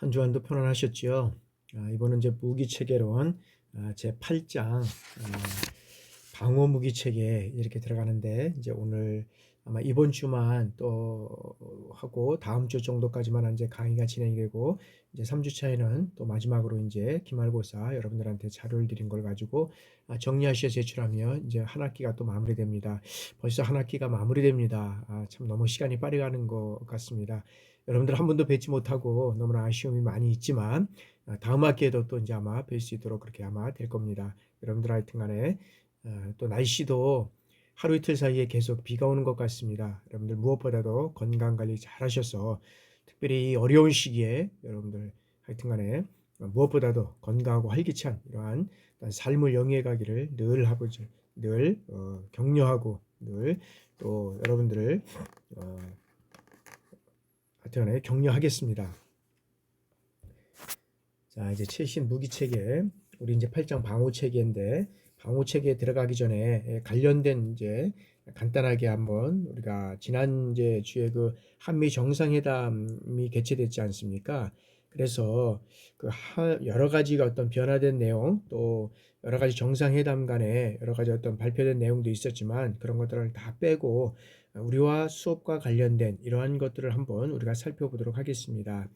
한 주간도 편안하셨지요? 이번은 이제 무기체계론 제 8장 방어 무기체계 이렇게 들어가는데, 이제 오늘 아마 이번 주만 또 하고 다음 주 정도까지만 이제 강의가 진행이 되고, 이제 3주 차에는 또 마지막으로 이제 기말고사 여러분들한테 자료를 드린 걸 가지고 정리하셔 제출하면 이제 한 학기가 또 마무리됩니다. 벌써 한 학기가 마무리됩니다. 참 너무 시간이 빨리 가는 것 같습니다. 여러분들 한 번도 뵙지 못하고 너무나 아쉬움이 많이 있지만, 다음 학기에도 또 이제 아마 뵐 수 있도록 그렇게 아마 될 겁니다. 여러분들 하여튼 간에 또 날씨도 하루 이틀 사이에 계속 비가 오는 것 같습니다. 여러분들 무엇보다도 건강 관리 잘 하셔서, 특별히 이 어려운 시기에 여러분들 하여튼 간에 무엇보다도 건강하고 활기찬 이러한 삶을 영위해 가기를 늘 하고, 늘 격려하고, 늘 또 여러분들을 하여튼 간에 격려하겠습니다. 자, 이제 최신 무기 체계, 우리 이제 8장 방호 체계인데, 방호 체계에 들어가기 전에 관련된 이제 간단하게 한번, 우리가 지난 이제 주에 그 한미 정상회담이 개최됐지 않습니까? 그래서 그 여러 가지가 어떤 변화된 내용, 또 여러 가지 정상회담 간에 여러 가지 어떤 발표된 내용도 있었지만, 그런 것들을 다 빼고 우리와 수업과 관련된 이러한 것들을 한번 우리가 살펴보도록 하겠습니다.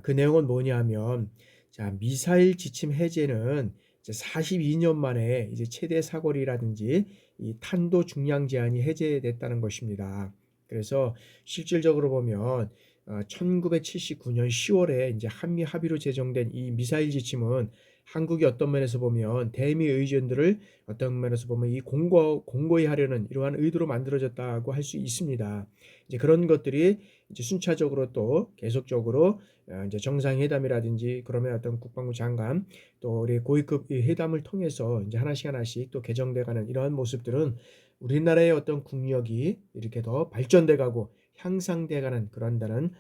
그 내용은 뭐냐면, 자, 미사일 지침 해제는 이제 42년 만에 이제 최대 사거리라든지 이 탄도 중량 제한이 해제됐다는 것입니다. 그래서 실질적으로 보면 1979년 10월에 이제 한미 합의로 제정된 이 미사일 지침은 한국이 어떤 면에서 보면 대미 의존들을 어떤 면에서 보면 이 공고히 하려는 이러한 의도로 만들어졌다고 할 수 있습니다. 이제 그런 것들이 이제 순차적으로 또 계속적으로 이제 정상회담이라든지, 그러면 어떤 국방부 장관 또 우리 고위급 회담을 통해서 이제 하나씩 또 개정돼가는 이러한 모습들은 우리나라의 어떤 국력이 이렇게 더 발전돼가고 향상돼가는 그런다는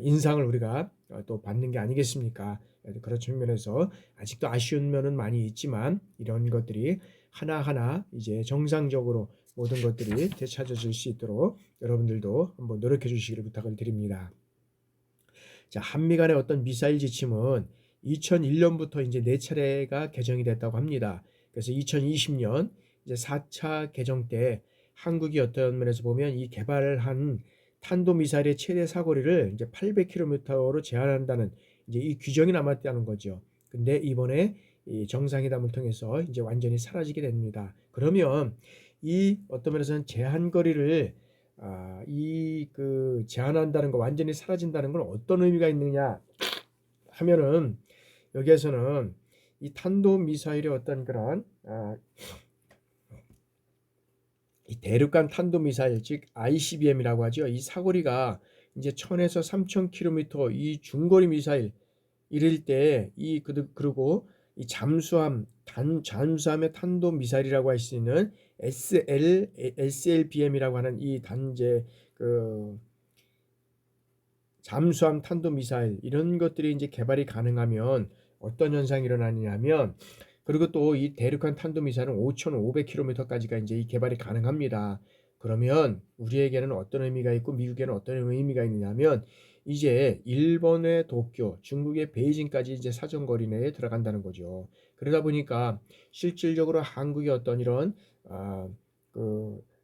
인상을 우리가 또 받는 게 아니겠습니까? 그런 측면에서 아직도 아쉬운 면은 많이 있지만, 이런 것들이 하나하나 이제 정상적으로 모든 것들이 되찾아질 수 있도록 여러분들도 한번 노력해 주시기를 부탁을 드립니다. 자, 한미 간의 어떤 미사일 지침은 2001년부터 이제 4차례가 개정이 됐다고 합니다. 그래서 2020년 이제 4차 개정 때 한국이 어떤 면에서 보면 이 개발한 탄도미사일의 최대 사거리를 이제 800km로 제한한다는 이제 이 규정이 남았다는 거죠. 근데 이번에 이 정상회담을 통해서 이제 완전히 사라지게 됩니다. 그러면 이 어떤 면에서는 제한 거리를 이 그 제한한다는 거, 완전히 사라진다는 건 어떤 의미가 있느냐 하면은, 여기에서는 이 탄도 미사일의 어떤 그런 이 대륙간 탄도 미사일, 즉 ICBM이라고 하죠. 이 사거리가 이제 1000에서 3000km 이 중거리 미사일 이럴 때 그리고 이 잠수함의 탄도 미사일이라고 할 수 있는 SLBM이라고 하는 이 단제 그 잠수함 탄도 미사일, 이런 것들이 이제 개발이 가능하면 어떤 현상이 일어나냐면, 그리고 또 이 대륙간 탄도 미사일은 5,500km까지가 이제 이 개발이 가능합니다. 그러면 우리에게는 어떤 의미가 있고 미국에는 어떤 의미가 있느냐면, 이제 일본의 도쿄, 중국의 베이징까지 이제 사정거리 내에 들어간다는 거죠. 그러다 보니까 실질적으로 한국이 어떤 이런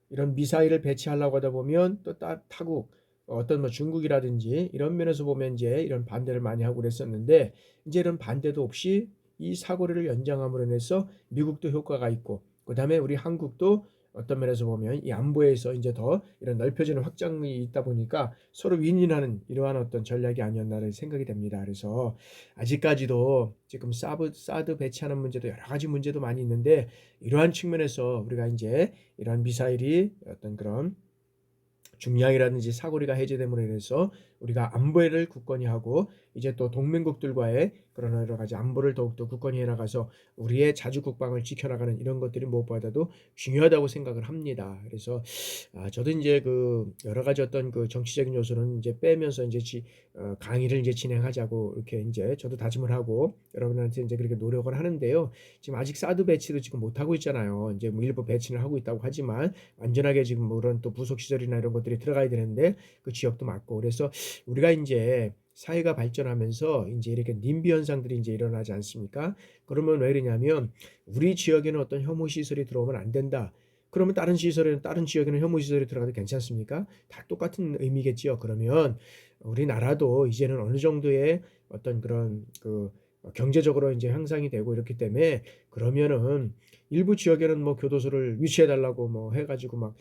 이런 미사일을 배치하려고 하다 보면 또 타국, 어떤 뭐 중국이라든지 이런 면에서 보면 이제 이런 반대를 많이 하고 그랬었는데, 이제 이런 반대도 없이 이 사거리를 연장함으로 인해서 미국도 효과가 있고, 그다음에 우리 한국도 어떤 면에서 보면 이 안보에서 이제 더 이런 넓혀지는 확장이 있다 보니까 서로 윈윈하는 이러한 어떤 전략이 아니었나를 생각이 됩니다. 그래서 아직까지도 지금 사드 배치하는 문제도 여러 가지 문제도 많이 있는데, 이러한 측면에서 우리가 이제 이러한 미사일이 어떤 그런 중량이라든지 사거리가 해제됨으로 인해서 우리가 안보를 굳건히 하고, 이제 또 동맹국들과의 그런 여러 가지 안보를 더욱더 굳건히 해나가서 우리의 자주 국방을 지켜나가는 이런 것들이 무엇보다도 중요하다고 생각을 합니다. 그래서 저도 이제 그 여러 가지 어떤 그 정치적인 요소는 이제 빼면서 이제 강의를 이제 진행하자고 이렇게 이제 저도 다짐을 하고 여러분한테 이제 그렇게 노력을 하는데요. 지금 아직 사드 배치도 지금 못 하고 있잖아요. 이제 뭐 일부 배치를 하고 있다고 하지만, 완전하게 지금 그런 또 부속 시설이나 이런 것들이 들어가야 되는데 그 지역도 맞고, 그래서 우리가 이제 사회가 발전하면서 이제 이렇게 님비 현상들이 이제 일어나지 않습니까? 그러면 왜 그러냐면 우리 지역에는 어떤 혐오 시설이 들어오면 안 된다. 그러면 다른 지역에는 혐오 시설이 들어가도 괜찮습니까? 다 똑같은 의미겠지요. 그러면 우리나라도 이제는 어느 정도의 어떤 그런 그 경제적으로 이제 향상이 되고 이렇기 때문에 그러면은 일부 지역에는 뭐 교도소를 유치해 달라고 뭐 해가지고 막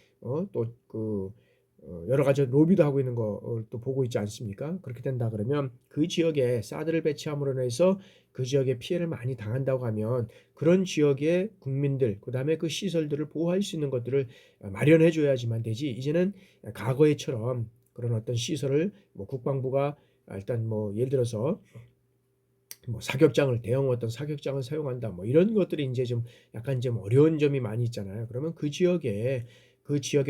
또 그 여러 가지 로비도 하고 있는 거 또 보고 있지 않습니까? 그렇게 된다 그러면 그 지역에 사드를 배치함으로 인해서 그 지역에 피해를 많이 당한다고 하면 그런 지역의 국민들 그다음에 그 시설들을 보호할 수 있는 것들을 마련해 줘야지만 되지. 이제는 과거에처럼 그런 어떤 시설을 뭐 국방부가 일단 뭐 예를 들어서 뭐 사격장을 대형 어떤 사격장을 사용한다 뭐 이런 것들이 이제 좀 약간 좀 어려운 점이 많이 있잖아요. 그러면 그 지역의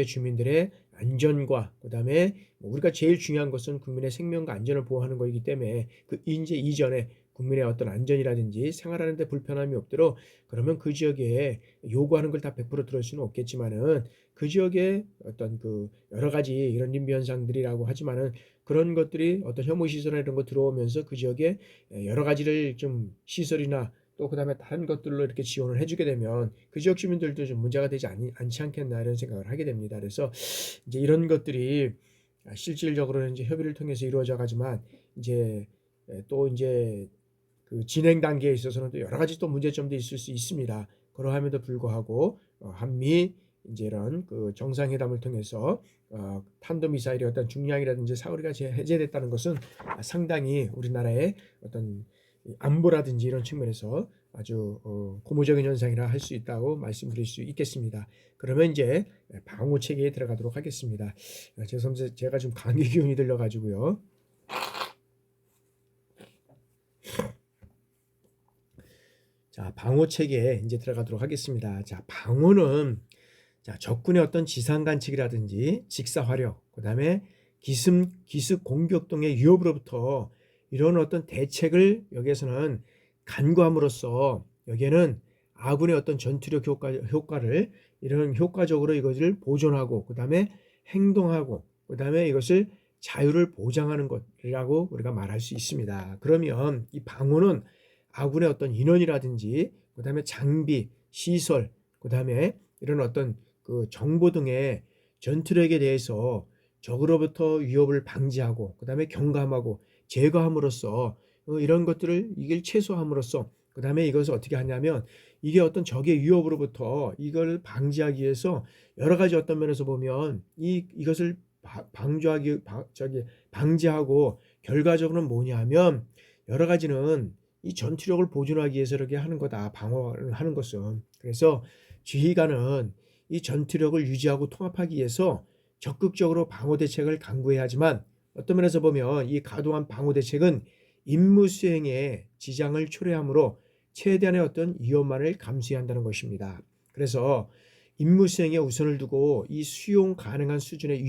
주민들의 안전과 그다음에 뭐 우리가 제일 중요한 것은 국민의 생명과 안전을 보호하는 것이기 때문에 그 이제 이전에 국민의 어떤 안전이라든지 생활하는 데 불편함이 없도록 그러면 그 지역에 요구하는 걸 다 100% 들을 수는 없겠지만은 그 지역에 어떤 그 여러 가지 이런 님비 현상들이라고 하지만은 그런 것들이 어떤 혐오 시설이나 이런 거 들어오면서 그 지역에 여러 가지를 좀 시설이나 또 그다음에 다른 것들로 이렇게 지원을 해주게 되면 그 지역 주민들도 좀 문제가 되지 않지 않겠나 이런 생각을 하게 됩니다. 그래서 이제 이런 것들이 실질적으로는 이제 협의를 통해서 이루어져 가지만 이제 또 이제 그 진행 단계에 있어서는 또 여러 가지 또 문제점도 있을 수 있습니다. 그러함에도 불구하고 한미 이제 이런 그 정상회담을 통해서 탄도미사일의 어떤 중량이라든지 사거리가 해제됐다는 것은 상당히 우리나라의 어떤 안보라든지 이런 측면에서 아주 고무적인 현상이라 할 수 있다고 말씀드릴 수 있겠습니다. 그러면 이제 방호 체계에 들어가도록 하겠습니다. 죄송합니다. 제가 좀 감기 기운이 들려가지고요. 자, 방호 체계에 이제 들어가도록 하겠습니다. 자, 방호는 자, 적군의 어떤 지상 관측이라든지 직사 화력, 그다음에 기습 공격 등의 위협으로부터 이런 어떤 대책을 여기에서는 간구함으로써 여기에는 아군의 어떤 전투력 효과를 이런 효과적으로 이것을 보존하고 그다음에 행동하고 그다음에 이것을 자유를 보장하는 것이라고 우리가 말할 수 있습니다. 그러면 이 방어는 아군의 어떤 인원이라든지 그다음에 장비, 시설, 그다음에 이런 어떤 그 정보 등의 전투력에 대해서 적으로부터 위협을 방지하고 그다음에 경감하고 제거함으로써 이런 것들을 이걸 최소함으로써 그다음에 이것을 어떻게 하냐면 이게 어떤 적의 위협으로부터 이걸 방지하기 위해서 여러 가지 어떤 면에서 보면 이것을 방지하고 결과적으로는 뭐냐면 여러 가지는 이 전투력을 보존하기 위해서 이렇게 하는 거다. 방어를 하는 것은. 그래서 지휘관은 이 전투력을 유지하고 통합하기 위해서 적극적으로 방어 대책을 강구해야 하지만 어떤 면에서 보면 이 과도한 방어 대책은 임무 수행에 지장을 초래하므로 최대한의 어떤 위험만을 감수해야 한다는 것입니다. 그래서 임무 수행에 우선을 두고 이 수용 가능한 수준의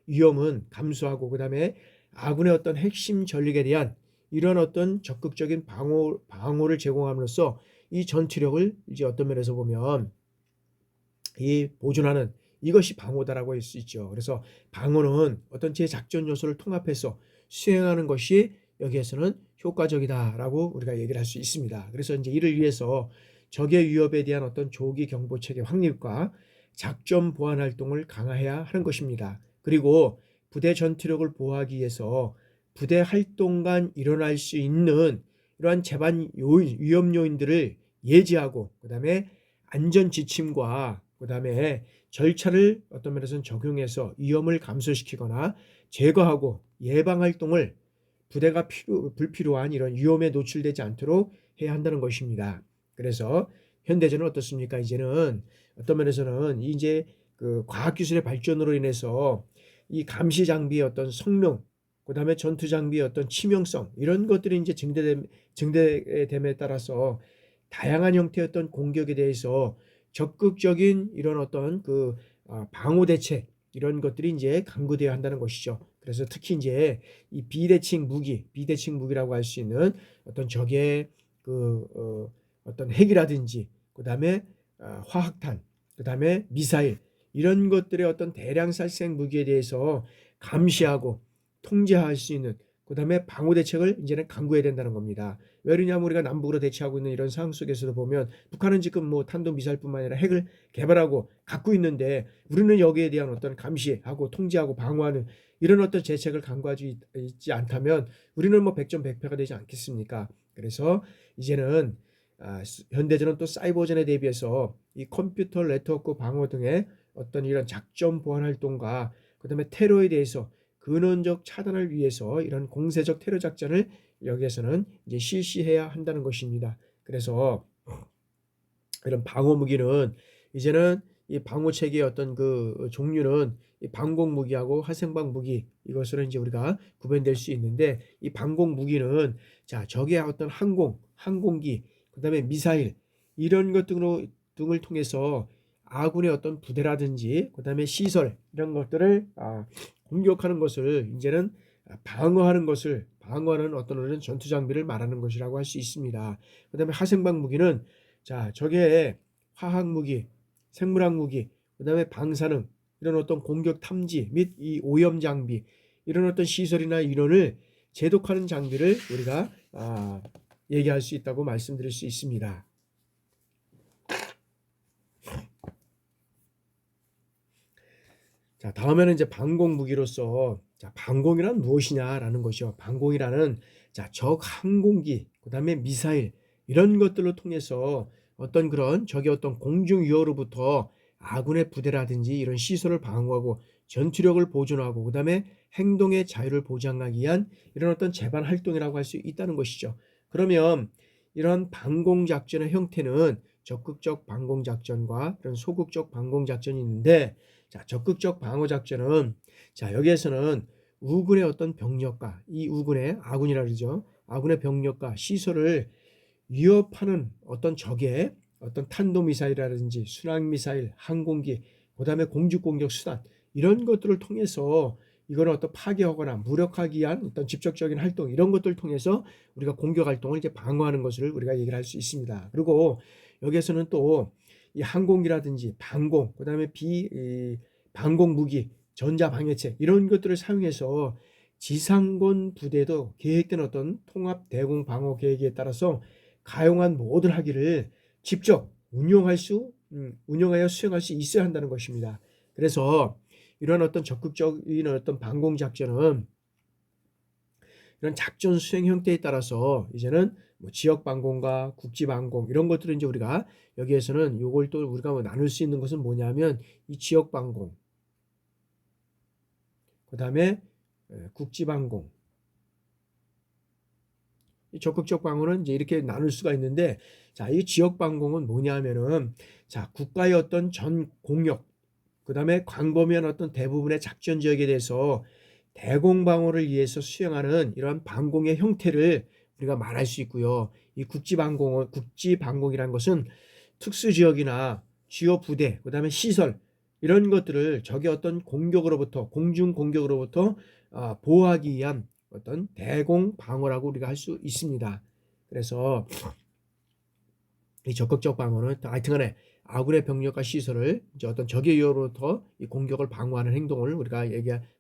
위험은 감수하고 그다음에 아군의 어떤 핵심 전력에 대한 이런 어떤 적극적인 방어를 제공함으로써 이 전투력을 이제 어떤 면에서 보면 이 보존하는 이것이 방어다라고 할 수 있죠. 그래서 방어는 어떤 제작전 요소를 통합해서 수행하는 것이 여기에서는 효과적이다라고 우리가 얘기를 할 수 있습니다. 그래서 이제 이를 위해서 적의 위협에 대한 어떤 조기 경보 체계 확립과 작전 보안 활동을 강화해야 하는 것입니다. 그리고 부대 전투력을 보호하기 위해서 부대 활동 간 일어날 수 있는 이러한 재반 위험 요인들을 예지하고 그다음에 안전 지침과 그다음에 절차를 어떤 면에서는 적용해서 위험을 감소시키거나 제거하고 예방 활동을 부대가 불필요한 이런 위험에 노출되지 않도록 해야 한다는 것입니다. 그래서 현대전은 어떻습니까? 이제는 어떤 면에서는 이제 그 과학기술의 발전으로 인해서 이 감시 장비의 어떤 성능, 그다음에 전투 장비의 어떤 치명성 이런 것들이 이제 증대됨에 따라서 다양한 형태의 어떤 공격에 대해서 적극적인 이런 어떤 그 방어 대책 이런 것들이 이제 강구되어야 한다는 것이죠. 그래서 특히 이제 이 비대칭 무기라고 할 수 있는 어떤 적의 그 어떤 핵이라든지 그다음에 화학탄, 그다음에 미사일 이런 것들의 어떤 대량 살생 무기에 대해서 감시하고 통제할 수 있는 그다음에 방어 대책을 이제는 강구해야 된다는 겁니다. 왜 그러냐면 우리가 남북으로 대치하고 있는 이런 상황 속에서도 보면 북한은 지금 뭐 탄도미사일뿐만 아니라 핵을 개발하고 갖고 있는데 우리는 여기에 대한 어떤 감시하고 통제하고 방어하는 이런 어떤 대책을 강구하지 있지 않다면 우리는 뭐 백전백패가 되지 않겠습니까? 그래서 이제는 현대전은 또 사이버전에 대비해서 이 컴퓨터 네트워크 방어 등의 어떤 이런 작전 보안 활동과 그다음에 테러에 대해서 근원적 차단을 위해서 이런 공세적 테러 작전을 여기에서는 이제 실시해야 한다는 것입니다. 그래서 이런 방어 무기는 이제는 이 방어 체계의 어떤 그 종류는 이 방공 무기하고 화생방 무기 이것으로 이제 우리가 구분될 수 있는데 이 방공 무기는 자 적의 어떤 항공기 그다음에 미사일 이런 것 등을 통해서 아군의 어떤 부대라든지 그다음에 시설 이런 것들을 공격하는 것을 이제는 방어하는 어떤 전투 장비를 말하는 것이라고 할 수 있습니다. 그다음에 화생방 무기는 자 적의 화학 무기, 생물학 무기, 그다음에 방사능 이런 어떤 공격 탐지 및 이 오염 장비 이런 어떤 시설이나 인원을 제독하는 장비를 우리가 얘기할 수 있다고 말씀드릴 수 있습니다. 자, 다음에는 이제 방공 무기로서 자, 방공이란 무엇이냐라는 것이요. 방공이라는 자, 적 항공기, 그다음에 미사일 이런 것들로 통해서 어떤 그런 적의 어떤 공중 위협으로부터 아군의 부대라든지 이런 시설을 방어하고 전투력을 보존하고 그다음에 행동의 자유를 보장하기 위한 이런 어떤 재반 활동이라고 할 수 있다는 것이죠. 그러면 이런 방공 작전의 형태는 적극적 방공 작전과 이런 소극적 방공 작전이 있는데 자, 적극적 방어 작전은 자, 여기에서는 우군의 어떤 병력과 이 우군의 아군이라 그러죠. 아군의 병력과 시설을 위협하는 어떤 적의 어떤 탄도미사일이라든지 순항미사일, 항공기, 그다음에 공중공격 수단 이런 것들을 통해서 이거는 어떤 파괴하거나 무력화하기 위한 어떤 직접적인 활동 이런 것들을 통해서 우리가 공격 활동을 이제 방어하는 것을 우리가 얘기를 할 수 있습니다. 그리고 여기에서는 또 이 항공기라든지 방공, 그다음에 방공 무기, 전자 방해체 이런 것들을 사용해서 지상군 부대도 계획된 어떤 통합 대공 방어 계획에 따라서 가용한 모든 학위를 직접 운영하여 수행할 수 있어야 한다는 것입니다. 그래서 이런 어떤 적극적인 어떤 방공 작전은 이런 작전 수행 형태에 따라서 이제는 뭐 지역 방공과 국지 방공 이런 것들을 이제 우리가 여기에서는 요걸 또 우리가 뭐 나눌 수 있는 것은 뭐냐면 이 지역 방공, 그다음에 국지 방공, 이 적극적 방어는 이제 이렇게 나눌 수가 있는데 자, 이 지역 방공은 뭐냐면은 자, 국가의 어떤 전 공역 그다음에 광범위한 어떤 대부분의 작전 지역에 대해서 대공 방어를 위해서 수행하는 이러한 방공의 형태를 우리가 말할 수 있고요. 이 국지 방공이라는 것은 특수 지역이나 주요 부대, 그다음에 시설 이런 것들을 적의 어떤 공격으로부터 공중 공격으로부터 보호하기 위한 어떤 대공 방어라고 우리가 할 수 있습니다. 그래서 이 적극적 방어는 하여튼간에 아군의 병력과 시설을 이제 어떤 적의 위협으로부터 이 공격을 방어하는 행동을 우리가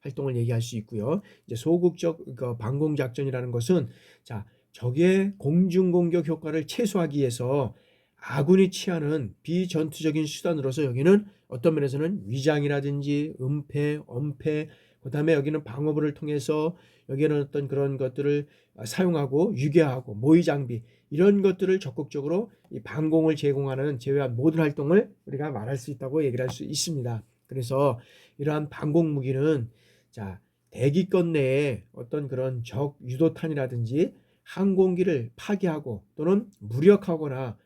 활동을 얘기할 수 있고요. 이제 소극적 방공 작전이라는 것은 자, 적의 공중 공격 효과를 최소화하기 위해서 아군이 취하는 비전투적인 수단으로서 여기는 어떤 면에서는 위장이라든지 은폐, 엄폐, 그다음에 여기는 방어부를 통해서 여기는 어떤 그런 것들을 사용하고 유괴하고 모의 장비 이런 것들을 적극적으로 이 방공을 제외한 모든 활동을 우리가 말할 수 있다고 얘기를 할 수 있습니다. 그래서 이러한 방공 무기는 자, 대기권 내에 어떤 그런 적 유도탄이라든지 항공기를 파괴하고 또는 무력하거나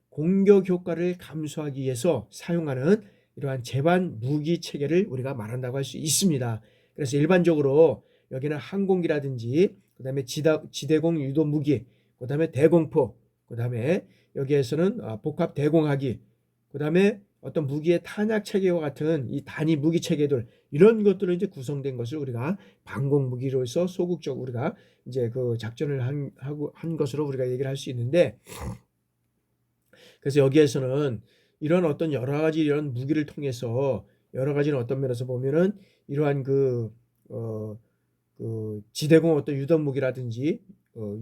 공격 효과를 감소하기 위해서 사용하는 이러한 제반 무기 체계를 우리가 말한다고 할 수 있습니다. 그래서 일반적으로 여기는 항공기라든지 그다음에 지대공 유도 무기, 그다음에 대공포, 그다음에 여기에서는 복합 대공하기, 그다음에 어떤 무기의 탄약 체계와 같은 이 단위 무기 체계들 이런 것들로 이제 구성된 것을 우리가 방공 무기로서 소극적 우리가 이제 그 작전을 한 것으로 우리가 얘기를 할 수 있는데 그래서 여기에서는 이런 어떤 여러 가지 이런 무기를 통해서 여러 가지는 어떤 면에서 보면은 이러한 그 지대공 어떤 유도 무기라든지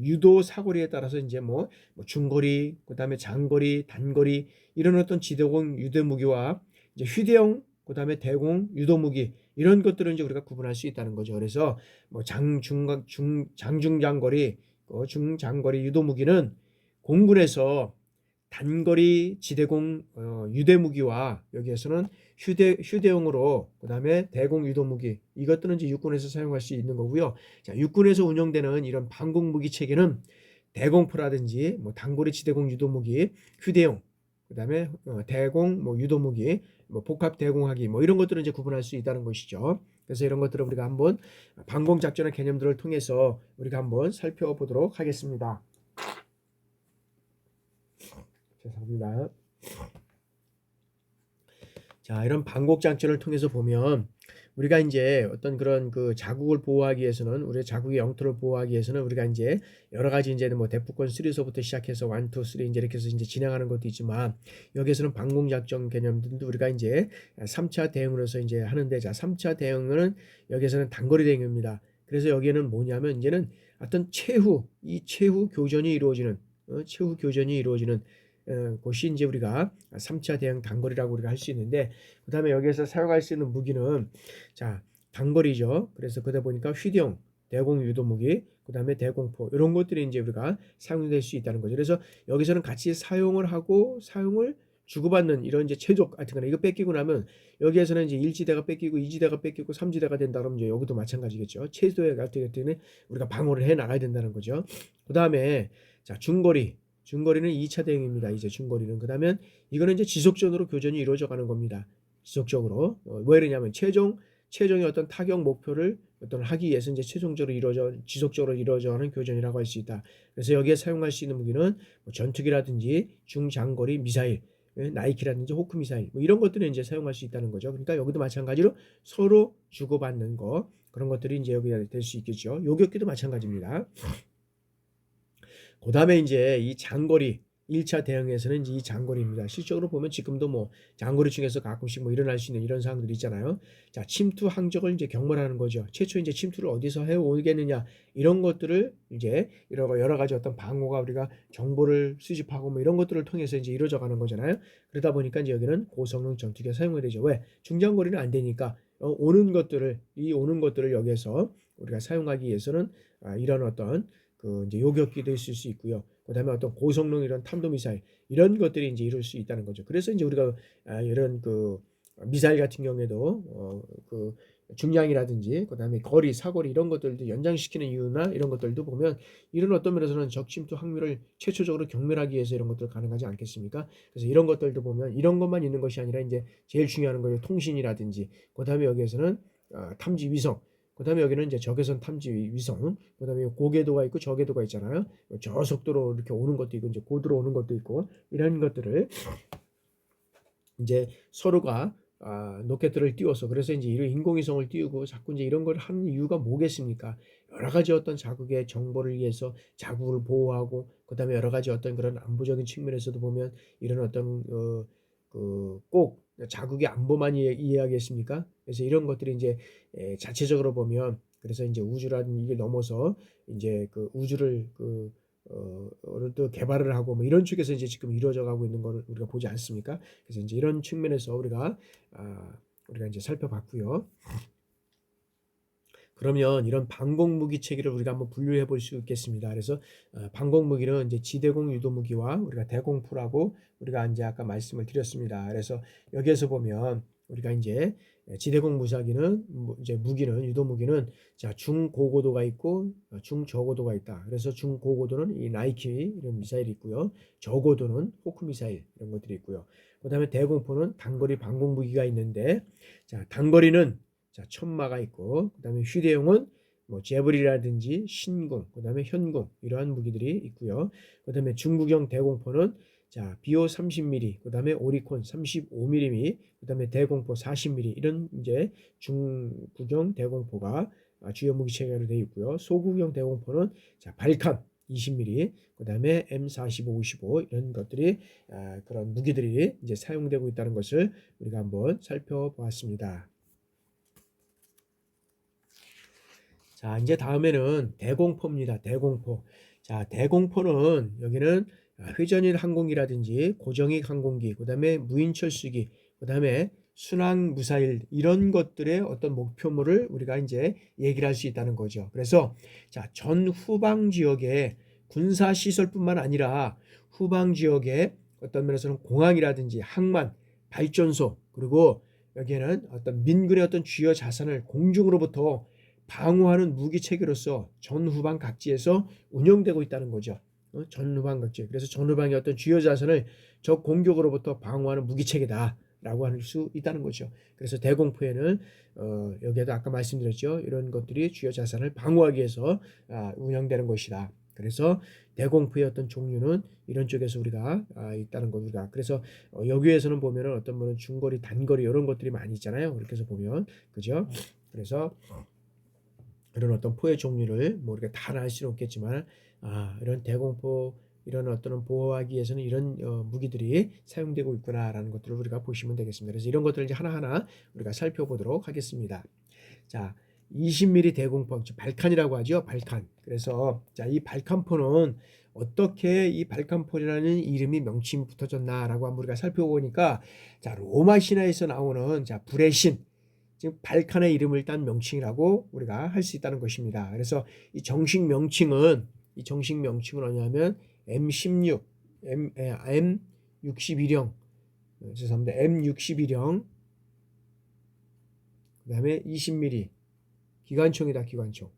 유도 사거리에 따라서 이제 뭐 중거리, 그다음에 장거리, 단거리 이런 어떤 지대공 유도 무기와 이제 휴대용, 그다음에 대공 유도 무기 이런 것들을 이제 우리가 구분할 수 있다는 거죠. 그래서 뭐 장중장거리, 중장거리 유도 무기는 공군에서 단거리 지대공 유대 무기와 여기에서는 휴대용으로 그다음에 대공 유도 무기 이것들은 이제 육군에서 사용할 수 있는 거고요. 자, 육군에서 운영되는 이런 방공 무기 체계는 대공포라든지 뭐 단거리 지대공 유도 무기, 휴대용, 그다음에 대공 뭐 유도 무기, 뭐 복합 대공하기 뭐 이런 것들을 이제 구분할 수 있다는 것이죠. 그래서 이런 것들을 우리가 한번 방공 작전의 개념들을 통해서 우리가 한번 살펴보도록 하겠습니다. 죄송합니다. 자, 이런 방공 작전을 통해서 보면 우리가 이제 어떤 그런 자국을 보호하기 위해서는 우리의 자국의 영토를 보호하기 위해서는 우리가 이제 여러 가지 이제 뭐 대포권 3서부터 시작해서 1, 2, 3 이제 이렇게 해서 이제 진행하는 것도 있지만 여기에서는 방공 작전 개념들도 우리가 이제 3차 대응으로서 이제 하는데 자, 3차 대응은 여기에서는 단거리 대응입니다. 그래서 여기에는 뭐냐면 이제는 어떤 최후 교전이 이루어지는 곳이 이제 우리가 3차 대응 단거리라고 우리가 할 수 있는데 그다음에 여기에서 사용할 수 있는 무기는 자, 단거리죠. 그래서 그러다 보니까 휴대용, 대공 유도 무기, 그다음에 대공포 이런 것들이 이제 우리가 사용될 수 있다는 거죠. 그래서 여기서는 같이 사용을 하고 사용을 주고받는 이런 이제 최적 같은 거나 이거 뺏기고 나면 여기에서는 이제 1지대가 뺏기고 2지대가 뺏기고 3지대가 된다 그러면 이제 여기도 마찬가지겠죠. 최소의 같은 경우는 우리가 방어를 해 나가야 된다는 거죠. 그다음에 자, 중거리는 2차 대응입니다. 이제 중거리는 그다음에 이거는 이제 지속적으로 교전이 이루어져 가는 겁니다. 지속적으로 왜 그러냐면 최종의 어떤 타격 목표를 어떤 하기 위해서 이제 지속적으로 이루어져가는 교전이라고 할 수 있다. 그래서 여기에 사용할 수 있는 무기는 뭐 전투기라든지 중장거리 미사일, 나이키라든지 호크 미사일 뭐 이런 것들을 이제 사용할 수 있다는 거죠. 그러니까 여기도 마찬가지로 서로 주고받는 거 그런 것들이 이제 여기에 될 수 있겠죠. 요격기도 마찬가지입니다. 그다음에 이제 이 장거리 1차 대응에서는 이제 이 장거리입니다. 실적으로 보면 지금도 뭐 장거리 중에서 가끔씩 뭐 일어날 수 있는 이런 상황들이 있잖아요. 자, 침투 항적을 이제 경멸하는 거죠. 최초 이제 침투를 어디서 해 오겠느냐 이런 것들을 이제 여러 가지 어떤 방어가 우리가 정보를 수집하고 뭐 이런 것들을 통해서 이제 이루어져 가는 거잖아요. 그러다 보니까 이제 여기는 고성능 전투기가 사용이 되죠. 왜? 중장거리는 안 되니까 오는 것들을 여기에서 우리가 사용하기 위해서는 이런 어떤 이제 요격기도 있을 수 있고요. 그다음에 어떤 고성능 이런 탄도 미사일 이런 것들이 이제 이룰 수 있다는 거죠. 그래서 이제 우리가 이런 미사일 같은 경우에도 중량이라든지 그다음에 거리, 사거리 이런 것들도 연장시키는 이유나 이런 것들도 보면 이런 어떤 면에서는 적침투 확률을 최초적으로 경멸하기 위해서 이런 것들 가능하지 않겠습니까? 그래서 이런 것들도 보면 이런 것만 있는 것이 아니라 이제 제일 중요한 거는 통신이라든지 그다음에 여기에서는 탐지 위성 그다음에 여기는 이제 적외선 탐지 위성, 그다음에 고궤도가 있고 저궤도가 있잖아요. 저속도로 이렇게 오는 것도 있고 이제 고도로 오는 것도 있고 이런 것들을 이제 서로가 로켓들을 띄워서 그래서 이제 이런 인공위성을 띄우고 자꾸 이제 이런 걸 하는 이유가 뭐겠습니까? 여러 가지 어떤 자국의 정보를 위해서 자국을 보호하고 그다음에 여러 가지 어떤 그런 안보적인 측면에서도 보면 이런 어떤 꼭 자국의 안보만 이해하겠습니까? 그래서 이런 것들이 이제 자체적으로 보면 그래서 이제 우주라는 이게 넘어서 이제 우주를 또 개발을 하고 뭐 이런 쪽에서 이제 지금 이루어져 가고 있는 거를 우리가 보지 않습니까? 그래서 이제 이런 측면에서 우리가 이제 살펴봤고요. 그러면 이런 방공 무기 체계를 우리가 한번 분류해 볼 수 있겠습니다. 그래서 방공 무기는 이제 지대공 유도 무기와 우리가 대공포라고 우리가 이제 아까 말씀을 드렸습니다. 그래서 여기에서 보면 우리가 이제 지대공 무사기는 이제 무기는 유도 무기는 자 중고고도가 있고 중저고도가 있다. 그래서 중고고도는 이 나이키 이런 미사일이 있고요. 저고도는 호크 미사일 이런 것들이 있고요. 그다음에 대공포는 단거리 방공 무기가 있는데 자 단거리는 자, 천마가 있고 그다음에 휴대용은 뭐 제블이라든지 신궁, 그다음에 현궁 이러한 무기들이 있고요. 그다음에 중국형 대공포는 자, 비오 30mm, 그다음에 오리콘 35mm, 그다음에 대공포 40mm 이런 이제 중국형 대공포가 주요 무기 체계로 되어 있고요. 소국형 대공포는 자, 발칸 20mm, 그다음에 M45, 55 이런 것들이 그런 무기들이 이제 사용되고 있다는 것을 우리가 한번 살펴보았습니다. 자, 이제 다음에는 대공포입니다. 대공포. 자, 대공포는 여기는 회전일 항공기라든지 고정익 항공기, 그다음에 무인철수기, 그다음에 순항 무사일 이런 것들의 어떤 목표물을 우리가 이제 얘기를 할 수 있다는 거죠. 그래서 자, 전 후방 지역에 군사 시설뿐만 아니라 후방 지역에 어떤 면에서는 공항이라든지 항만, 발전소, 그리고 여기에는 어떤 민군의 어떤 주요 자산을 공중으로부터 방어하는 무기 체계로서 전후방 각지에서 운영되고 있다는 거죠. 전후방 각지. 그래서 전후방의 어떤 주요 자산을 적 공격으로부터 방어하는 무기 체계다라고 할 수 있다는 거죠. 그래서 대공포에는 여기에도 아까 말씀드렸죠. 이런 것들이 주요 자산을 방어하기 위해서 운영되는 것이다. 그래서 대공포의 어떤 종류는 이런 쪽에서 우리가 있다는 거 우리가 그래서 여기에서는 보면은 어떤 분은 중거리, 단거리 이런 것들이 많이 있잖아요. 그렇게 해서 보면 그죠? 그래서 이런 어떤 포의 종류를 뭐 이렇게 다 알 수는 없겠지만 이런 대공포 이런 어떤 보호하기 위해서는 이런 무기들이 사용되고 있구나라는 것들을 우리가 보시면 되겠습니다. 그래서 이런 것들을 이제 하나하나 우리가 살펴보도록 하겠습니다. 자, 20mm 대공포, 발칸이라고 하죠. 발칸. 그래서 자, 이 발칸포는 어떻게 이 발칸포라는 이름이 명칭이 붙어졌나라고 한번 우리가 살펴보니까 자, 로마 신화에서 나오는 자, 불의 신 지금 발칸의 이름을 딴 명칭이라고 우리가 할 수 있다는 것입니다. 그래서 이 정식 명칭은 뭐냐면 M16, M61형, 죄송합니다. M61형, 그 다음에 20mm 기관총이다. 기관총.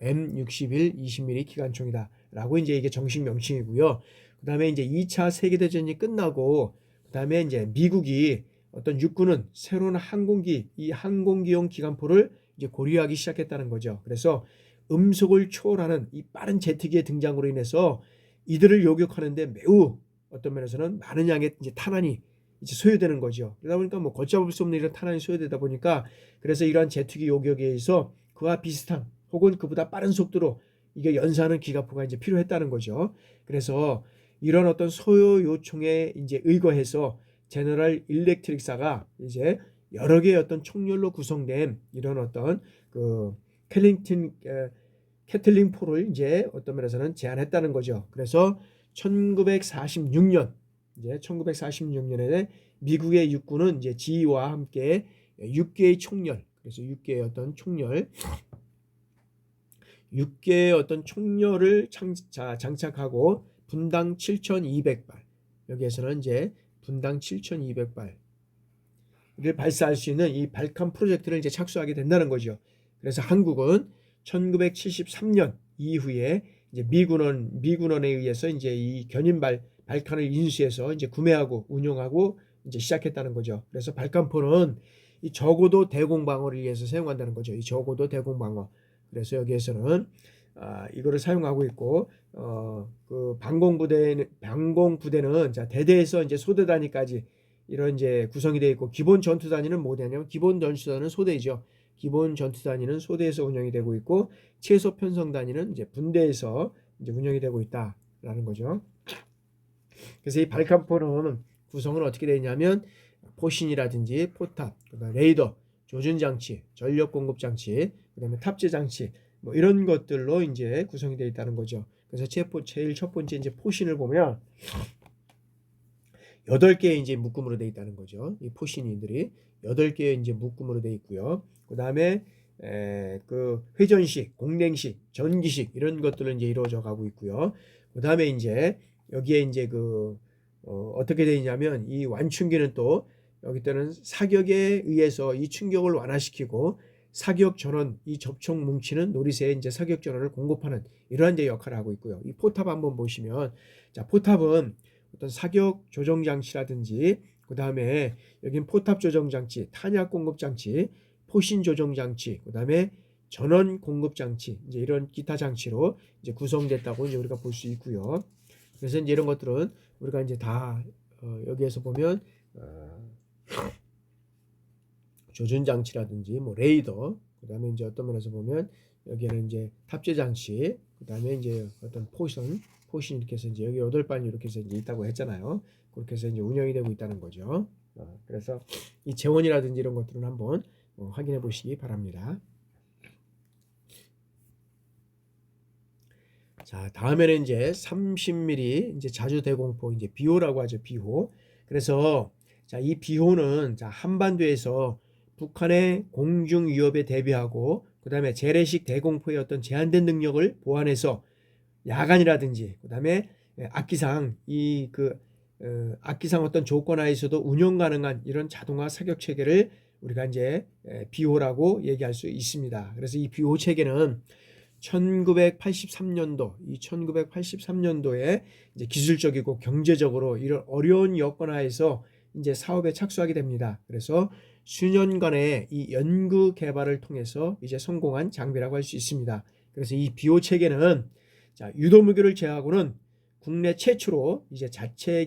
M61 20mm 기관총이다. 라고 이제 이게 정식 명칭이고요. 그 다음에 이제 2차 세계대전이 끝나고, 그 다음에 이제 미국이 어떤 육군은 새로운 항공기, 이 항공기용 기관포를 이제 고려하기 시작했다는 거죠. 그래서 음속을 초월하는 이 빠른 제트기의 등장으로 인해서 이들을 요격하는데 매우 어떤 면에서는 많은 양의 이제 탄환이 이제 소요되는 거죠. 그러다 보니까 뭐 걷잡을 수 없는 이런 탄환이 소요되다 보니까 그래서 이러한 제트기 요격에 의해서 그와 비슷한 혹은 그보다 빠른 속도로 이게 연사하는 기갑포가 이제 필요했다는 거죠. 그래서 이런 어떤 소요 요청에 이제 의거해서 제너럴 일렉트릭사가 이제 여러 개의 어떤 총열로 구성된 이런 어떤 그 캐틀링 포를 이제 어떤 면에서는 제안했다는 거죠. 그래서 1946년 이제 1946년에 미국의 육군은 이제 지휘와 함께 6개의 총열, 그래서 6개의 어떤 총열, 6개의 어떤 총열을 장착하고 분당 7,200발, 여기에서는 이제 분당 7,200발을 발사할 수 있는 이 발칸 프로젝트를 이제 착수하게 된다는 거죠. 그래서 한국은 1973년 이후에 이제 미군원에 의해서 이제 이 발칸을 인수해서 이제 구매하고 운용하고 이제 시작했다는 거죠. 그래서 발칸포는 이 저고도 대공방어를 위해서 사용한다는 거죠. 이 저고도 대공방어. 그래서 여기에서는 이거를 사용하고 있고 그 방공부대는 자, 대대에서 이제 소대 단위까지 이런 이제 구성이 되어 있고 기본 전투 단위는 뭐냐면 기본 전투 단위는 소대이죠. 기본 전투 단위는 소대에서 운영이 되고 있고 최소 편성 단위는 이제 분대에서 이제 운영이 되고 있다라는 거죠. 그래서 이 발칸포는 구성은 어떻게 되어 있냐면 포신이라든지 포탑, 그다음에 레이더, 조준 장치, 전력 공급 장치, 그다음에 탑재 장치 뭐 이런 것들로 이제 구성이 되어 있다는 거죠. 그래서 제일 첫 번째 이제 포신을 보면 8개의 이제 묶음으로 되어 있다는 거죠. 이 포신이들이 8개의 이제 묶음으로 되어 있고요. 그다음에 그 회전식, 공랭식, 전기식 이런 것들은 이제 이루어져 가고 있고요. 그다음에 이제 여기에 이제 어떻게 되어 있냐면 이 완충기는 또 여기 때는 사격에 의해서 이 충격을 완화시키고 사격 전원, 이 접촉 뭉치는 노리새에 이제 사격 전원을 공급하는 이러한 이제 역할을 하고 있고요. 이 포탑 한번 보시면 자, 포탑은 어떤 사격 조정 장치라든지 그다음에 여긴 포탑 조정 장치, 탄약 공급 장치, 포신 조정 장치, 그다음에 전원 공급 장치 이제 이런 기타 장치로 이제 구성됐다고 이제 우리가 볼 수 있고요. 그래서 이제 이런 것들은 우리가 이제 다 여기에서 보면 조준 장치라든지 뭐 레이더, 그다음에 이제 어떤 면에서 보면 여기에는 이제 탑재 장치, 그다음에 이제 어떤 포신 이렇게 해서 이제 여기 8발 이렇게 해서 이제 있다고 했잖아요. 그렇게 해서 이제 운영이 되고 있다는 거죠. 그래서 이 재원이라든지 이런 것들은 한번 확인해 보시기 바랍니다. 자, 다음에는 이제 30mm 이제 자주 대공포 이제 비호라고 하죠. 비호. 그래서 자, 이 비호는 자, 한반도에서 북한의 공중 위협에 대비하고 그다음에 재래식 대공포의 어떤 제한된 능력을 보완해서 야간이라든지 그다음에 악기상 악기상 어떤 조건 하에서도 운용 가능한 이런 자동화 사격 체계를 우리가 이제 비호라고 얘기할 수 있습니다. 그래서 이 비호 체계는 1983년도, 이 1983년도에 이제 기술적이고 경제적으로 이런 어려운 여건 하에서 이제 사업에 착수하게 됩니다. 그래서 수년간의 이 연구 개발을 통해서 이제 성공한 장비라고 할 수 있습니다. 그래서 이 비호 체계는 자, 유도무기를 제외하고는 국내 최초로 이제 자체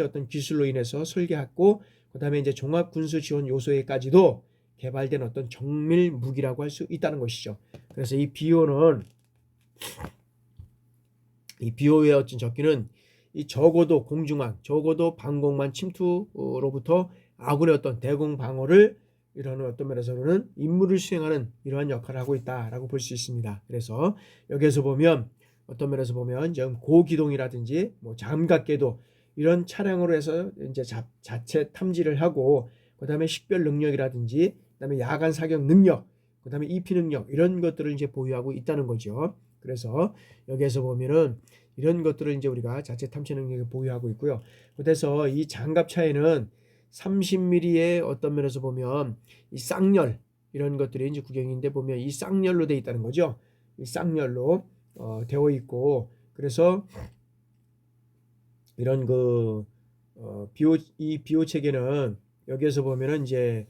어떤 기술로 인해서 설계했고, 그다음에 이제 종합 군수 지원 요소에까지도 개발된 어떤 정밀 무기라고 할 수 있다는 것이죠. 그래서 이 비호의 어떤 적기는 이 적어도 공중항, 적어도 방공만 침투로부터 아군의 어떤 대공 방어를 이런 어떤 면에서는 임무를 수행하는 이러한 역할을 하고 있다라고 볼 수 있습니다. 그래서 여기에서 보면 어떤 면에서 보면 지금 고기동이라든지 뭐 잠각궤도 이런 차량으로 해서 이제 자체 탐지를 하고 그다음에 식별 능력이라든지 그다음에 야간 사격 능력, 그다음에 EP 능력 이런 것들을 이제 보유하고 있다는 거죠. 그래서 여기에서 보면은 이런 것들을 이제 우리가 자체 탐지 능력을 보유하고 있고요. 그래서 이 장갑차에는 30mm의 어떤 면에서 보면 이 쌍열 이런 것들이 이제 구경인데 보면 이 쌍열로 되어 있다는 거죠. 이 쌍열로 되어 있고 그래서 이런 이 비호 체계는 여기에서 보면은 이제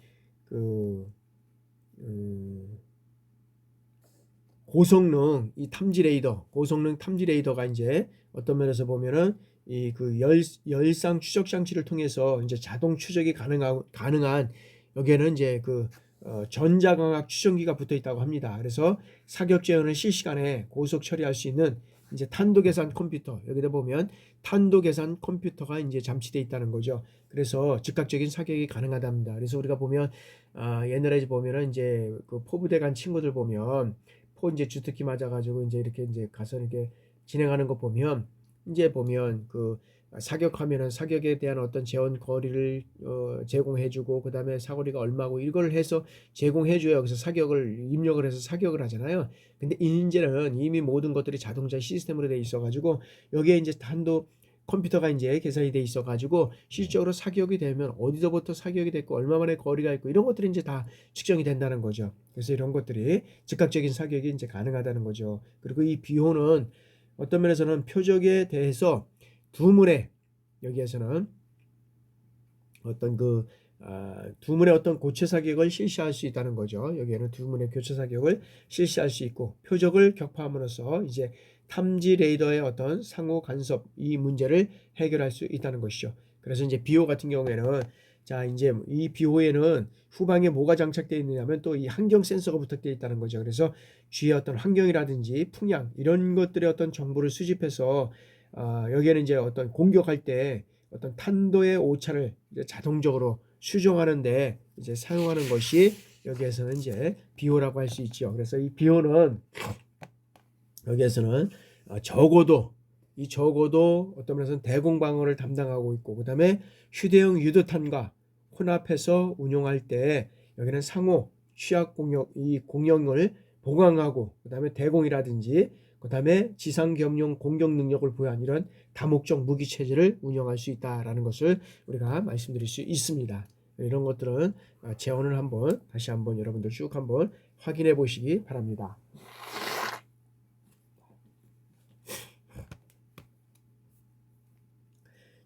고성능 이 탐지 레이더, 고성능 탐지 레이더가 이제 어떤 면에서 보면은 이 열상 추적 장치를 통해서 이제 자동 추적이 가능한 여기에는 이제 전자광학 추정기가 붙어 있다고 합니다. 그래서 사격 재현을 실시간에 고속 처리할 수 있는 이제 탄도 계산 컴퓨터, 여기다 보면 탄도 계산 컴퓨터가 이제 잠치되어 있다는 거죠. 그래서 즉각적인 사격이 가능하답니다. 그래서 우리가 보면 옛날에 보면은 이제 포부대 간 친구들 보면 포 이제 주특기 맞아가지고 이제 이렇게 이제 가서 이렇게 진행하는 거 보면 이제 보면 사격하면은 사격에 대한 어떤 재원 거리를 제공해주고 그다음에 사거리가 얼마고 이걸 해서 제공해줘요. 그래서 사격을 입력을 해서 사격을 하잖아요. 근데 이제는 이미 모든 것들이 자동차 시스템으로 돼 있어가지고 여기에 이제 단도 컴퓨터가 이제 계산이 돼 있어가지고 실적으로 사격이 되면 어디서부터 사격이 됐고 얼마만의 거리가 있고 이런 것들이 이제 다 측정이 된다는 거죠. 그래서 이런 것들이 즉각적인 사격이 이제 가능하다는 거죠. 그리고 이 비호는 어떤 면에서는 표적에 대해서 두문의 여기에서는 어떤 두문의 어떤 고체 사격을 실시할 수 있다는 거죠. 여기에는 두문의 교체 사격을 실시할 수 있고 표적을 격파함으로써 이제 탐지 레이더의 어떤 상호 간섭 이 문제를 해결할 수 있다는 것이죠. 그래서 이제 비호 같은 경우에는 자 이제 이 비호에는 후방에 뭐가 장착되어 있느냐면 또 이 환경 센서가 부착되어 있다는 거죠. 그래서 주위의 어떤 환경이라든지 풍향 이런 것들의 어떤 정보를 수집해서 여기에는 이제 어떤 공격할 때 어떤 탄도의 오차를 이제 자동적으로 수정하는데 이제 사용하는 것이 여기에서는 이제 비호라고 할 수 있죠. 그래서 이 비호는 여기에서는 적어도 어떤 면에서는 대공 방어를 담당하고 있고 그다음에 휴대용 유도탄과 혼합해서 운용할 때 여기는 상호 취약 공격을 보강하고 그다음에 대공이라든지 그다음에 지상 겸용 공격 능력을 보유한 이런 다목적 무기 체제를 운영할 수 있다라는 것을 우리가 말씀드릴 수 있습니다. 이런 것들은 재원을 다시 한번 여러분들 쭉 한번 확인해 보시기 바랍니다.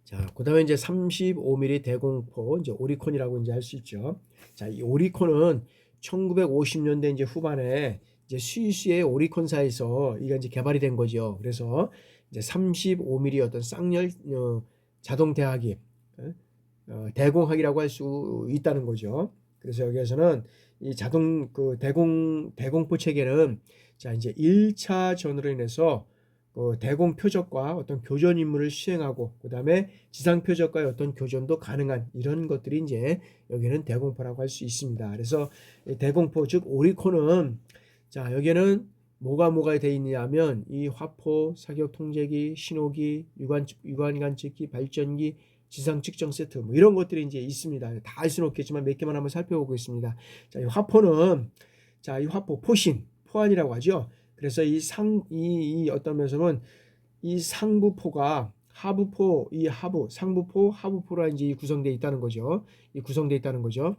자, 그다음에 이제 35mm 대공포 이제 오리콘이라고 이제 할 수 있죠. 자, 이 오리콘은 1950년대 이제 후반에 이제 스위스의 오리콘사에서 이게 이제 개발이 된 거죠. 그래서 이제 35mm 어떤 쌍열 자동 대하기 대공학이라고 할 수 있다는 거죠. 그래서 여기에서는 이 자동 대공포 체계는 자 이제 1차 전으로 인해서 대공 표적과 어떤 교전 임무를 수행하고 그다음에 지상 표적과의 어떤 교전도 가능한 이런 것들이 이제 여기는 대공포라고 할 수 있습니다. 그래서 대공포 즉 오리콘은 자 여기는 뭐가 돼 있냐면 이 화포, 사격 통제기, 신호기, 유관 측기, 발전기, 지상 측정 세트 뭐 이런 것들이 이제 있습니다. 다 알 수는 없겠지만 몇 개만 한번 살펴보겠습니다. 자, 이 화포는 이 화포 포신, 포안이라고 하죠. 그래서 이 어떤 면에서는 이 상부포가 하부포, 이 상부포, 하부포라 이제 구성되어 있다는 거죠. 이 구성되어 있다는 거죠.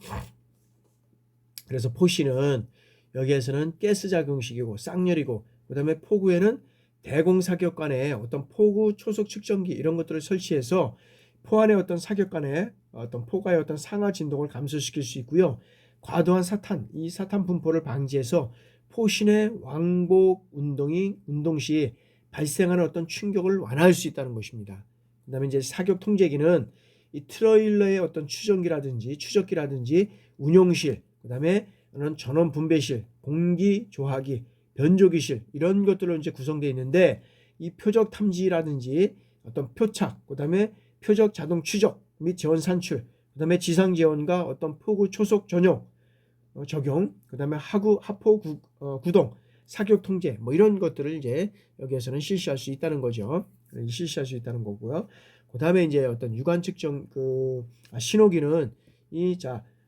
그래서 포신은 여기에서는 가스 작용식이고 쌍열이고 그다음에 포구에는 대공사격관에 어떤 포구 초속 측정기 이런 것들을 설치해서 포안의 어떤 사격관에 어떤 포가의 어떤 상하 진동을 감소시킬 수 있고요. 과도한 이 사탄 분포를 방지해서 포신의 왕복 운동 시 발생하는 어떤 충격을 완화할 수 있다는 것입니다. 그다음에 이제 사격 통제기는 이 트레일러의 어떤 추적기라든지 운용실, 그다음에 전원 분배실, 공기 조하기, 변조기실 이런 것들로 이제 구성되어 있는데 이 표적 탐지라든지 어떤 표착, 그다음에 표적 자동 추적 및 재원 산출, 그다음에 지상 재원과 어떤 포구 초속 적용, 그다음에 하포 구동, 사격 통제 뭐 이런 것들을 이제 여기에서는 실시할 수 있다는 거죠. 실시할 수 있다는 거고요. 그다음에 이제 어떤 유관 측정 신호기는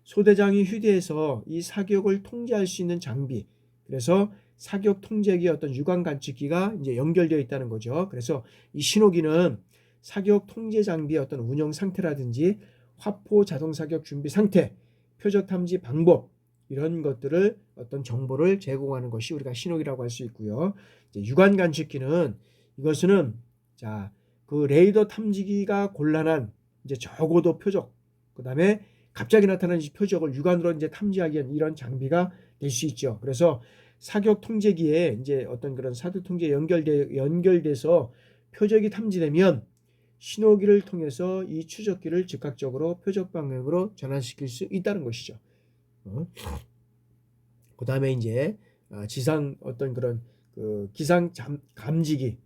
소대장이 휴대해서 이 사격을 통제할 수 있는 장비. 그래서 사격 통제기 어떤 유관 관측기가 이제 연결되어 있다는 거죠. 그래서 이 신호기는 사격 통제 장비의 어떤 운영 상태라든지 화포 자동 사격 준비 상태, 표적 탐지 방법 이런 것들을 어떤 정보를 제공하는 것이 우리가 신호기라고 할 수 있고요. 유관 관측기는 이것은 그 레이더 탐지기가 곤란한 이제 저고도 표적, 그다음에 갑자기 나타나는 표적을 육안으로 이제 탐지하기 위한 이런 장비가 될 수 있죠. 그래서 사격 통제기에 이제 어떤 그런 사격 통제에 연결돼서 표적이 탐지되면 신호기를 통해서 이 추적기를 즉각적으로 표적 방향으로 전환시킬 수 있다는 것이죠. 그다음에 이제 지상 어떤 그런 기상 감지기,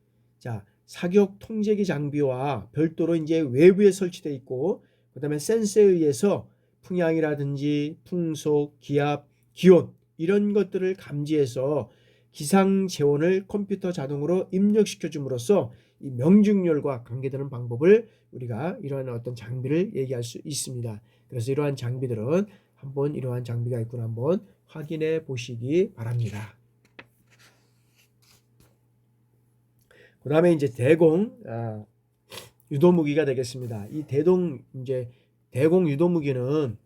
사격 통제기 장비와 별도로 이제 외부에 설치되어 있고, 그다음에 센서에 의해서 풍향이라든지 풍속, 기압, 기온 이런 것들을 감지해서 기상 재원을 컴퓨터 자동으로 입력시켜 줌으로써 이 명중률과 관계되는 방법을 우리가 이러한 어떤 장비를 얘기할 수 있습니다. 그래서 이러한 장비들은 한번 이러한 장비가 있구나 한번 확인해 보시기 바랍니다. 그 다음에 이제 대공 유도무기가 되겠습니다. 이 대공 유도무기는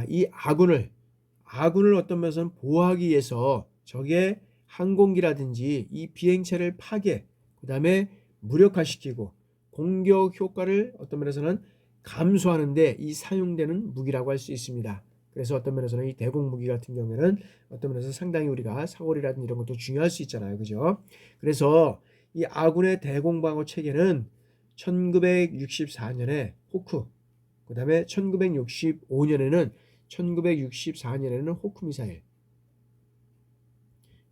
이 아군을 어떤 면에서는 보호하기 위해서 적의 항공기라든지 이 비행체를 파괴, 그 다음에 무력화시키고 공격 효과를 어떤 면에서는 감소하는데 이 사용되는 무기라고 할 수 있습니다. 그래서 어떤 면에서는 이 대공 무기 같은 경우에는 어떤 면에서 상당히 우리가 사거리라든지 이런 것도 중요할 수 있잖아요. 그죠? 그래서 이 아군의 대공방어 체계는 1964년에 호크, 그 다음에 1964년에는 호크 미사일,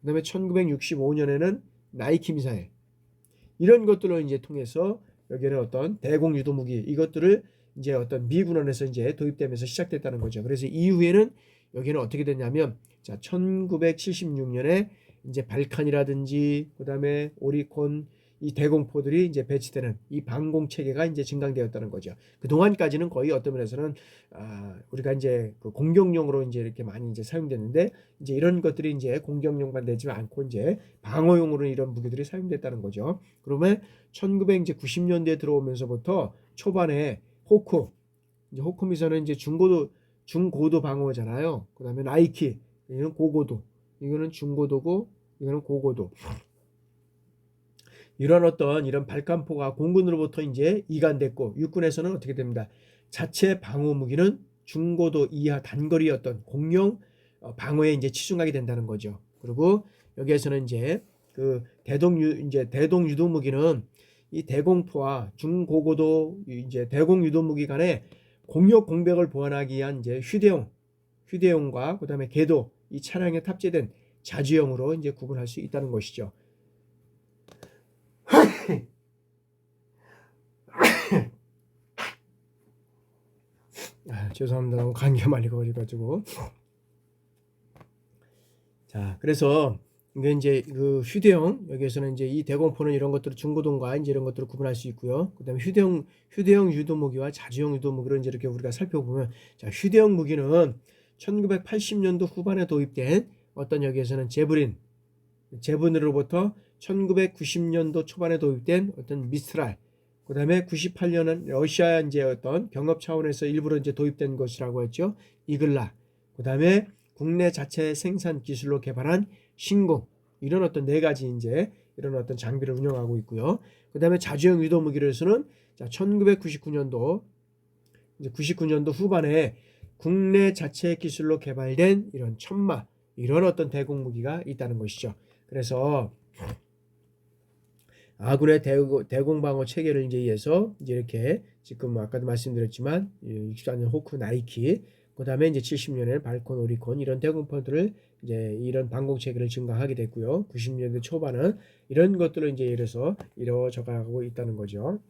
그 다음에 1965년에는 나이키 미사일 이런 것들로 이제 통해서 여기에는 어떤 대공 유도 무기 이것들을 이제 어떤 미 군원에서 이제 도입되면서 시작됐다는 거죠. 그래서 이후에는 여기는 어떻게 됐냐면 1976년에 이제 발칸이라든지 그다음에 오리콘 이 대공포들이 이제 배치되는 이 방공 체계가 이제 증강되었다는 거죠. 그 동안까지는 거의 어떤 면에서는 우리가 이제 그 공격용으로 이제 이렇게 많이 이제 사용됐는데 이제 이런 것들이 이제 공격용만 되지 않고 이제 방어용으로 이런 무기들이 사용됐다는 거죠. 그러면 1990년대에 들어오면서부터 초반에 호크 미사는 이제 중고도 방어잖아요. 그다음에 나이키 이건 고고도, 이거는 중고도고 이거는 고고도. 이런 발칸포가 공군으로부터 이제 이관됐고 육군에서는 어떻게 됩니다. 자체 방어 무기는 중고도 이하 단거리 어떤 공룡 방어에 이제 치중하게 된다는 거죠. 그리고 여기에서는 이제 그 대동 유도 무기는 이 대공포와 중고고도 이제 대공 유도 무기 간의 공역 공백을 보완하기 위한 이제 휴대용과 그다음에 궤도 이 차량에 탑재된 자주형으로 이제 구분할 수 있다는 것이죠. 죄송합니다. 너무 감기가 많이 걸려가지고. 그래서 이게 이제 그 휴대용, 여기에서는 이제 이 대공포는 이런 것들을 중고동과 이제 이런 것들을 구분할 수 있고요. 그다음에 휴대용 유도 무기와 자주용 유도 무기를 이제 이렇게 우리가 살펴보면, 자, 휴대용 무기는 1980년도 후반에 도입된 어떤, 여기에서는 제븐으로부터 1990년도 초반에 도입된 어떤 미스트랄, 그다음에 98년은 러시아 이제 어떤 경업 차원에서 일부러 이제 도입된 것이라고 했죠. 이글라. 그다음에 국내 자체 생산 기술로 개발한 신공, 이런 어떤 네 가지 이제 이런 어떤 장비를 운영하고 있고요. 그다음에 자주형 유도 무기로서는, 자, 1999년도 이제 99년도 후반에 국내 자체 기술로 개발된 이런 천마, 이런 어떤 대공 무기가 있다는 것이죠. 그래서 아군의 대공 방어 체계를 이제 위해서 이제 이렇게 지금 아까도 말씀드렸지만 64년 호크 나이키, 그다음에 이제 70년에 발콘 오리콘, 이런 대공포들을 이제 이런 방공 체계를 증강하게 됐고요. 90년대 초반은 이런 것들을 이제 이래서 이루어져 가고 있다는 거죠.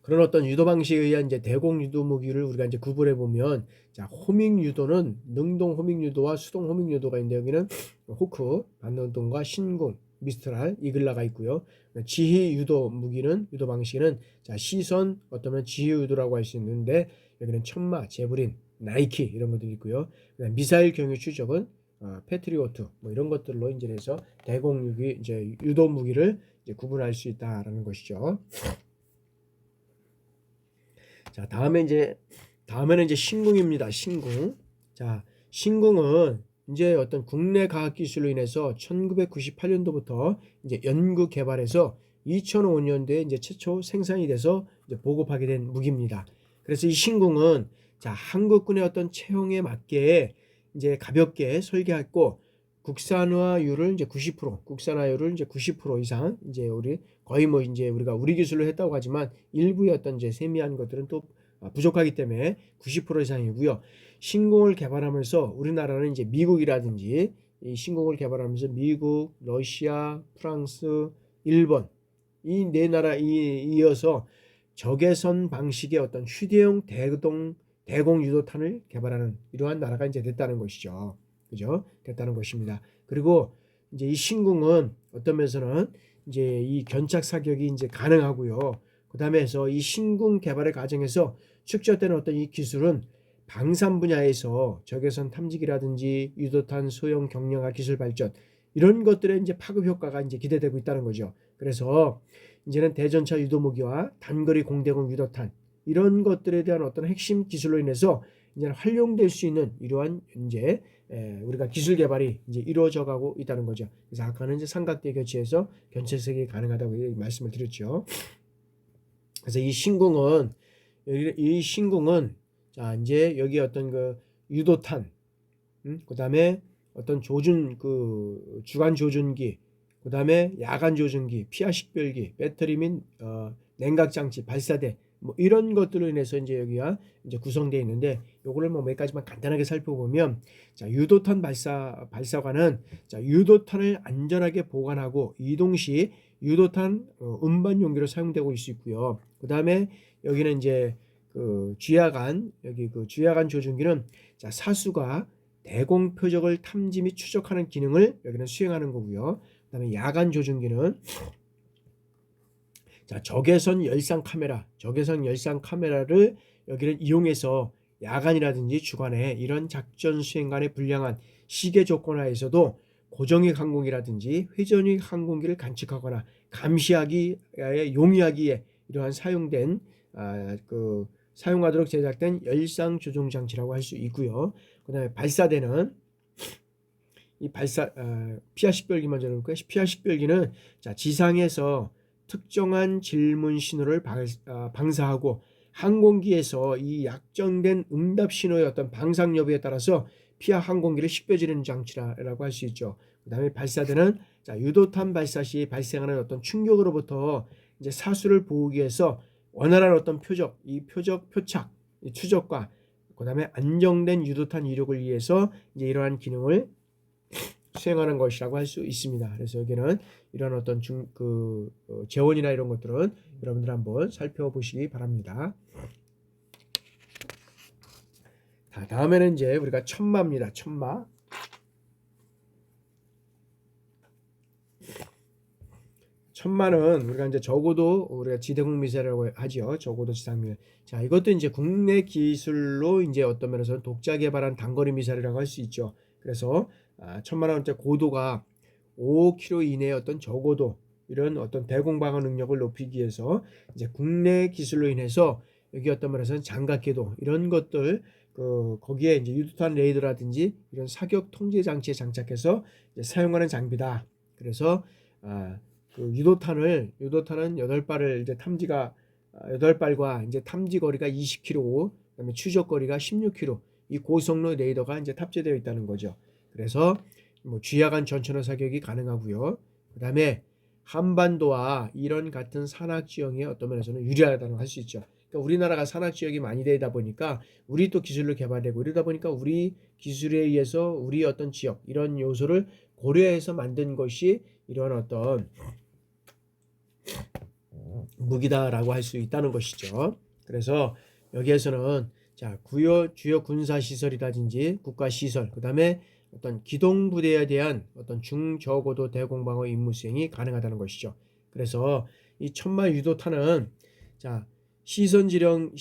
그런 어떤 유도 방식에 의한 이제 대공 유도 무기를 우리가 이제 구분해 보면, 자, 호밍 유도는 능동 호밍 유도와 수동 호밍 유도가 있는데, 여기는 호크, 반능동과 신궁, 미스트랄, 이글라가 있고요. 지휘 유도 무기는, 유도 방식은, 자, 시선, 어쩌면 지휘 유도라고 할 수 있는데, 여기는 천마, 제브린, 나이키, 이런 것들이 있고요. 미사일 경유 추적은 패트리오트, 뭐 이런 것들로 이제 해서 대공 무기, 이제 유도 무기를 이제 구분할 수 있다라는 것이죠. 자, 다음에는 이제 신궁입니다. 신궁. 자, 신궁은 이제 어떤 국내 과학 기술로 인해서 1998년도부터 이제 연구 개발해서 2005년도에 이제 최초 생산이 돼서 이제 보급하게 된 무기입니다. 그래서 이 신궁은, 자, 한국군의 어떤 체형에 맞게 이제 가볍게 설계했고, 국산화율을 이제 90% 이상, 이제 우리 거의 뭐 이제 우리가 우리 기술로 했다고 하지만 일부의 어떤 이제 세미한 것들은 또 부족하기 때문에 90% 이상이고요. 신공을 개발하면서 우리나라는 이제 미국이라든지, 이 신공을 개발하면서 미국, 러시아, 프랑스, 일본, 이 네 나라 이어서 적외선 방식의 어떤 휴대용 대공 유도탄을 개발하는 이러한 나라가 이제 됐다는 것이죠. 그죠? 됐다는 것입니다. 그리고 이제 이 신궁은 어떤 면에서는 이제 이 견착 사격이 이제 가능하고요. 그다음에 해서 이 신궁 개발의 과정에서 축적되는 어떤 이 기술은 방산 분야에서 적외선 탐지기라든지 유도탄 소형 경량화 기술 발전, 이런 것들의 이제 파급 효과가 이제 기대되고 있다는 거죠. 그래서 이제는 대전차 유도무기와 단거리 공대공 유도탄, 이런 것들에 대한 어떤 핵심 기술로 인해서 이제 활용될 수 있는 이러한 이제 우리가 기술 개발이 이제 이루어져 가고 있다는 거죠. 그래서 아까는 이제 삼각대 교체해서 견체색이 가능하다고 말씀을 드렸죠. 그래서 이 신궁은 자, 이제 여기 어떤 그 유도탄, 그다음에 어떤 주간 조준기, 그다음에 야간 조준기, 피하 식별기, 배터리 및 냉각 장치, 발사대, 뭐 이런 것들로 인해서 이제 여기가 이제 구성되어 있는데, 요거를 뭐 몇 가지만 간단하게 살펴보면, 자, 유도탄 발사관은, 자, 유도탄을 안전하게 보관하고 이동 시 유도탄 운반 용기로 사용되고 있을 수 있고요. 그다음에 여기는 이제 그 주야간 조준기는, 자, 사수가 대공 표적을 탐지 및 추적하는 기능을 여기는 수행하는 거고요. 그다음에 야간 조준기는, 자, 적외선 열상 카메라를 여기를 이용해서 야간이라든지 주간에 이런 작전 수행간에 불량한 시계 조건 하에서도 고정익 항공기라든지 회전익 항공기를 관측하거나 감시하기에 용이하기에 이러한 사용하도록 제작된 열상 조종 장치라고 할 수 있고요. 그다음에 발사대는 피하 식별기 먼저 볼까요? 피하 식별기는, 자, 지상에서 특정한 질문 신호를 방사하고 항공기에서 이 약정된 응답 신호의 어떤 방상 여부에 따라서 피하 항공기를 식별지르는 장치라고 할 수 있죠. 그다음에 발사대는, 자, 유도탄 발사 시 발생하는 어떤 충격으로부터 이제 사수를 보호하기 위해서 원활한 어떤 표적, 표착, 이 추적과 그다음에 안정된 유도탄 이륙을 위해서 이제 이러한 기능을 수행하는 것이라고 할 수 있습니다. 그래서 여기는 이런 어떤 재원이나 이런 것들은 여러분들 한번 살펴보시기 바랍니다. 다음에는 이제 우리가 천마입니다. 천마. 천마는 우리가 이제 적어도 우리가 지대공 미사일이라고 하죠. 적어도 지상미사일. 자, 이것도 이제 국내 기술로 이제 어떤 면에서는 독자 개발한 단거리 미사일이라고 할 수 있죠. 그래서 천마는 이제 고도가 5km 이내의 어떤 적어도 이런 어떤 대공 방어 능력을 높이기 위해서 이제 국내 기술로 인해서 여기 어떤 면에서는 장갑궤도 이런 것들 거기에 이제 유도탄 레이더라든지 이런 사격 통제 장치에 장착해서 이제 사용하는 장비다. 그래서 유도탄은 8발을 이제 탐지가 8발과 이제 탐지 거리가 20km, 그다음에 추적 거리가 16km. 이 고성능 레이더가 이제 탑재되어 있다는 거죠. 그래서 뭐 쥐야간 전천후 사격이 가능하고요. 그다음에 한반도와 이런 같은 산악 지형에 어떤 면에서는 유리하다고 할 수 있죠. 그러니까 우리나라가 산악 지역이 많이 되다 보니까 우리 또 기술로 개발되고 이러다 보니까 우리 기술에 의해서 우리 어떤 지역 이런 요소를 고려해서 만든 것이 이런 어떤 무기다라고 할 수 있다는 것이죠. 그래서 여기에서는 주요 군사 시설이라든지 국가 시설, 그다음에 어떤 기동 부대에 대한 어떤 중저고도 대공방어 임무 수행이 가능하다는 것이죠. 그래서 이 천마 유도탄은 시선 지령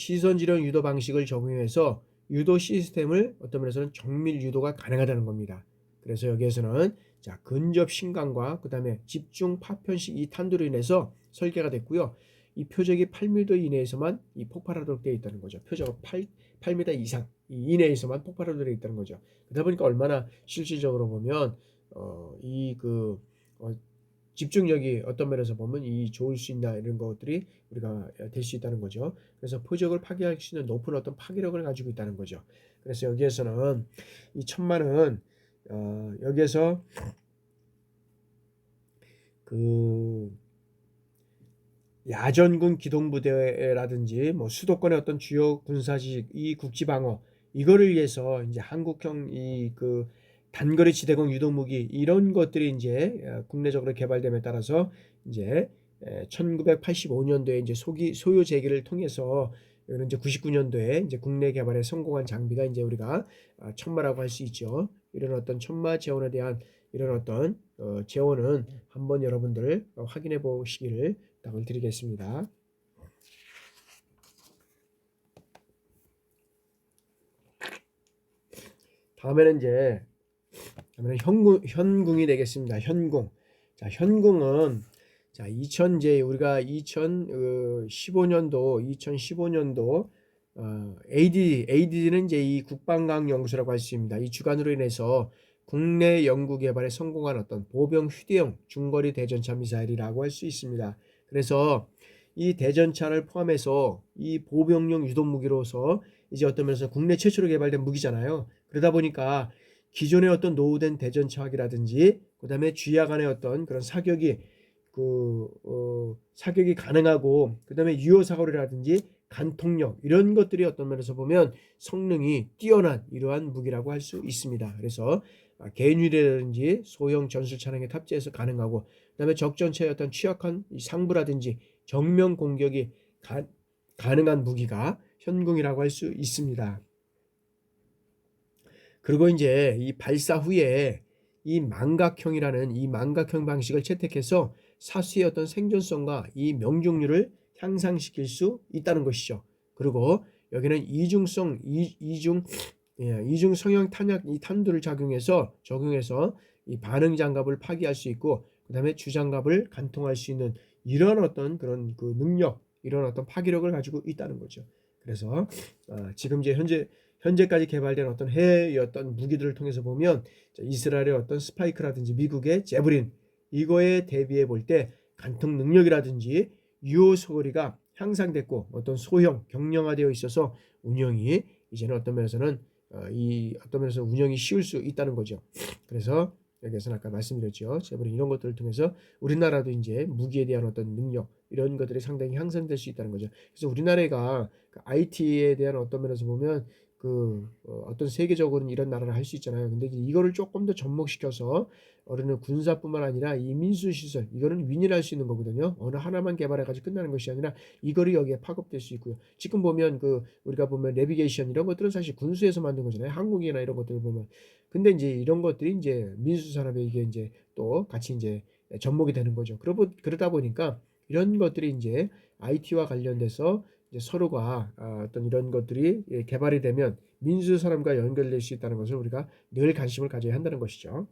유도 방식을 적용해서 유도 시스템을 어떤 면에서는 정밀 유도가 가능하다는 겁니다. 그래서 여기에서는 근접 신강과 그다음에 집중 파편식 이 탄두로 인해서 설계가 됐고요. 이 표적이 8m 이내에서만 이 폭발하도록 되어 있다는 거죠. 표적 8m 이상 이내에서만 폭발하도록 되어 있다는 거죠. 그러다 보니까 얼마나 실질적으로 보면 집중력이 어떤 면에서 보면 이 좋을 수 있나 이런 것들이 우리가 될 수 있다는 거죠. 그래서 표적을 파괴할 수 있는 높은 어떤 파괴력을 가지고 있다는 거죠. 그래서 여기에서는 이 천마는 여기에서 야전군 기동부대라든지 뭐 수도권의 어떤 주요 군사지식 이 국지방어 이거를 위해서 이제 한국형 단거리 지대공 유도무기 이런 것들이 이제 국내적으로 개발됨에 따라서 이제 1985년도에 이제 소요 제기를 통해서 이제 99년도에 이제 국내 개발에 성공한 장비가 이제 우리가 천마라고 할 수 있죠. 이런 어떤 천마 재원에 대한 이런 어떤 재원은 한번 여러분들 확인해 보시기를 부탁을 드리겠습니다. 다음에는 현궁이 되겠습니다. 현궁. 현궁은 우리가 2015년도 ADD는 이제 이 국방과학 연구소라고 할 수 있습니다. 이 주관으로 인해서 국내 연구 개발에 성공한 어떤 보병 휴대용 중거리 대전차 미사일이라고 할 수 있습니다. 그래서 이 대전차를 포함해서 이 보병용 유도 무기로서 이제 어떤 면에서 국내 최초로 개발된 무기잖아요. 그러다 보니까 기존의 어떤 노후된 대전차기라든지 그다음에 쥐야간의 어떤 그런 사격이 가능하고 그다음에 유효 사거리라든지 간통력 이런 것들이 어떤 면에서 보면 성능이 뛰어난 이러한 무기라고 할 수 있습니다. 그래서 개인유리라든지 소형 전술 차량에 탑재해서 가능하고 그다음에 적전체의 어떤 취약한 상부라든지 정면 공격이 가능한 무기가 현궁이라고 할 수 있습니다. 그리고 이제 이 발사 후에 이 망각형 방식을 채택해서 사수의 어떤 생존성과 이 명중률을 향상시킬 수 있다는 것이죠. 그리고 여기는 이중 성형 탄약 이 탄두를 적용해서 이 반응 장갑을 파괴할 수 있고 그다음에 주장갑을 간통할 수 있는 이런 어떤 그런 능력, 이런 어떤 파괴력을 가지고 있다는 거죠. 그래서 지금 이제 현재까지 개발된 어떤 해외의 어떤 무기들을 통해서 보면 이스라엘의 어떤 스파이크라든지 미국의 제브린 이거에 대비해 볼 때 간통 능력이라든지 유효 소거리가 향상됐고 어떤 소형 경량화되어 있어서 운영이 이제는 어떤 면에서는 운영이 쉬울 수 있다는 거죠. 그래서 여기서는 아까 말씀드렸죠. 제브린 이런 것들을 통해서 우리나라도 이제 무기에 대한 어떤 능력 이런 것들이 상당히 향상될 수 있다는 거죠. 그래서 우리나라가 IT에 대한 어떤 면에서 보면 어떤 세계적으로는 이런 나라를 할 수 있잖아요. 근데 이거를 조금 더 접목시켜서 어느 군사뿐만 아니라 이 민수시설 이거는 윈윈할 수 있는 거거든요. 어느 하나만 개발해가지고 끝나는 것이 아니라 이거를 여기에 파급될 수 있고요. 지금 보면 우리가 보면 내비게이션 이런 것들은 사실 군수에서 만든 거잖아요. 항공기나 이런 것들을 보면. 근데 이제 이런 것들이 이제 민수 산업에 이게 이제 또 같이 이제 접목이 되는 거죠. 그러다 보니까 이런 것들이 이제 IT와 관련돼서 이제 서로가 어떤 이런 것들이 개발이 되면 민수 산업과 연결될 수 있다는 것을 우리가 늘 관심을 가져야 한다는 것이죠.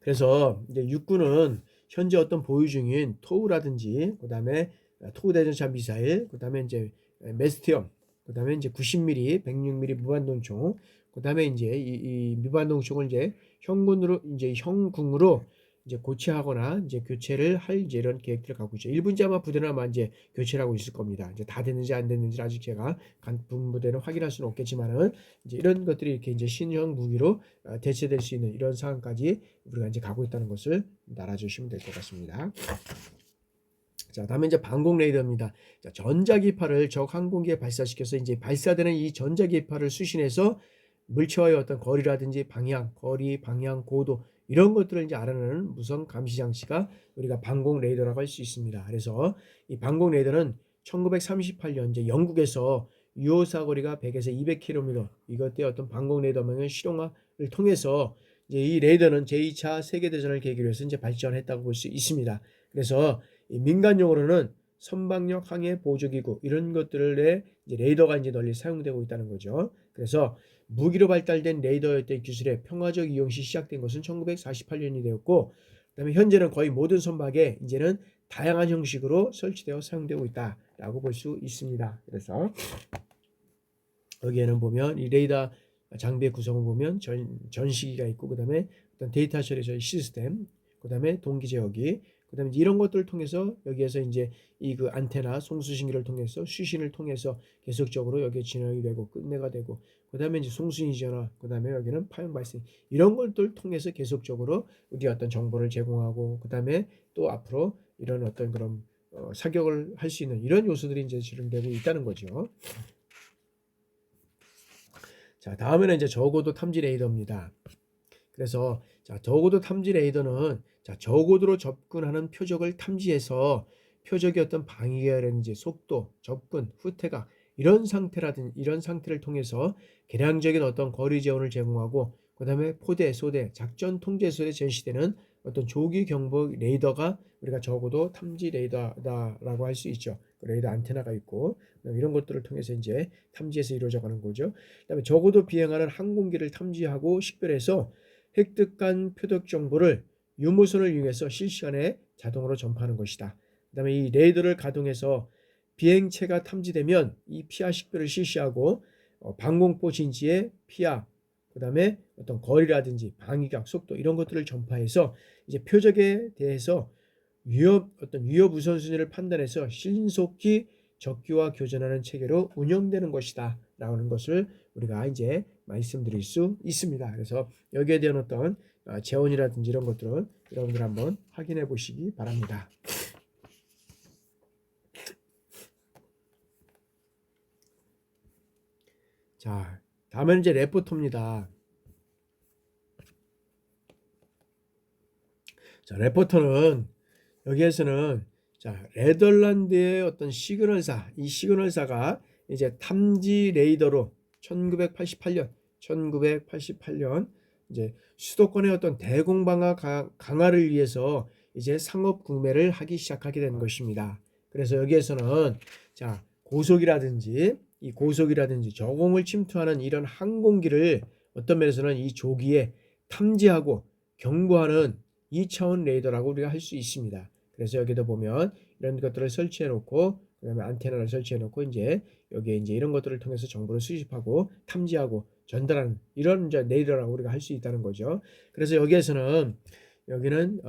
그래서 이제 육군은 현재 어떤 보유 중인 토우라든지 그다음에 토우 대전차 미사일, 그다음에 이제 메스티엄, 그다음에 이제 90mm, 106mm 무반동총, 그다음에 이제 이 무반동총을 이제 형궁으로 이제 고치하거나 이제 교체를 할 이제 이런 계획들을 갖고 있죠. 일부 이제 아마 부대는 아마 이제 교체를 하고 있을 겁니다. 이제 다 됐는지 안 됐는지 아직 제가 분부대는 확인할 수는 없겠지만은 이제 이런 것들이 이렇게 이제 신형 무기로 대체될 수 있는 이런 상황까지 우리가 이제 가고 있다는 것을 알아주시면 될 것 같습니다. 자, 다음에 이제 방공 레이더입니다. 자, 전자기파를 적 항공기에 발사시켜서 이제 발사되는 이 전자기파를 수신해서 물체와의 어떤 거리라든지 방향, 방향, 고도 이런 것들을 이제 알아내는 무선 감시 장치가 우리가 방공 레이더라고 할 수 있습니다. 그래서 이 방공 레이더는 1938년 이제 영국에서 유효 사거리가 100에서 200km 이것의 어떤 방공 레이더망의 실용화를 통해서 이제 이 레이더는 제2차 세계대전을 계기로 해서 이제 발전했다고 볼 수 있습니다. 그래서 이 민간용으로는 선박용 항해 보조기구 이런 것들의 이제 레이더가 이제 널리 사용되고 있다는 거죠. 그래서 무기로 발달된 레이더의 기술의 평화적 이용이 시작된 것은 1948년이 되었고, 그다음에 현재는 거의 모든 선박에 이제는 다양한 형식으로 설치되어 사용되고 있다라고 볼 수 있습니다. 그래서 여기에는 보면 이 레이더 장비의 구성을 보면 전시기가 있고, 그다음에 어떤 데이터 처리 시스템, 그다음에 동기 제어기, 그다음에 이런 것들을 통해서 여기에서 이제 이 안테나 송수신기를 통해서 수신을 통해서 계속적으로 여기에 진행이 되고 끝내가 되고, 그다음에 이제 송수신 전화, 그다음에 여기는 파형 발생 이런 것들을 통해서 계속적으로 우리가 어떤 정보를 제공하고, 그다음에 또 앞으로 이런 어떤 그런 사격을 할 수 있는 이런 요소들이 이제 진행되고 있다는 거죠. 자, 다음에는 이제 저고도 탐지 레이더입니다. 그래서 자, 저고도 탐지 레이더는 자, 저고도로 접근하는 표적을 탐지해서 표적의 어떤 방위라든지 속도, 접근, 후퇴각 이런 상태를 통해서 개량적인 어떤 거리 제어를 제공하고, 그다음에 포대, 소대, 작전 통제소에 전시되는 어떤 조기 경보 레이더가 우리가 저고도 탐지 레이더다라고 할 수 있죠. 레이더 안테나가 있고 이런 것들을 통해서 이제 탐지에서 이루어져가는 거죠. 그다음에 저고도 비행하는 항공기를 탐지하고 식별해서 획득한 표적 정보를 유무선을 이용해서 실시간에 자동으로 전파하는 것이다. 그다음에 이 레이더를 가동해서 비행체가 탐지되면 이 피하 식별을 실시하고 방공포 진지의 피하, 그다음에 어떤 거리라든지 방위각, 속도 이런 것들을 전파해서 이제 표적에 대해서 어떤 위협 우선순위를 판단해서 신속히 적기와 교전하는 체계로 운영되는 것이다 라는 것을 우리가 이제 말씀드릴 수 있습니다. 그래서 여기에 대한 어떤 재원이라든지 이런 것들은 여러분들 한번 확인해 보시기 바랍니다. 자, 다음은 이제 레포터입니다. 자, 레포터는 여기에서는 자, 네덜란드의 어떤 이 시그널사가 이제 탐지 레이더로 1988년 이제 수도권의 어떤 대공방화 강화를 위해서 이제 상업 구매를 하기 시작하게 된 것입니다. 그래서 여기에서는 자, 고속이라든지 저공을 침투하는 이런 항공기를 어떤 면에서는 이 조기에 탐지하고 경보하는 2차원 레이더라고 우리가 할 수 있습니다. 그래서 여기도 보면 이런 것들을 설치해 놓고, 그다음에 안테나를 설치해 놓고 이제 여기에 이제 이런 것들을 통해서 정보를 수집하고 탐지하고 전달하는 이런 이제 레이더라고 우리가 할 수 있다는 거죠. 그래서 여기는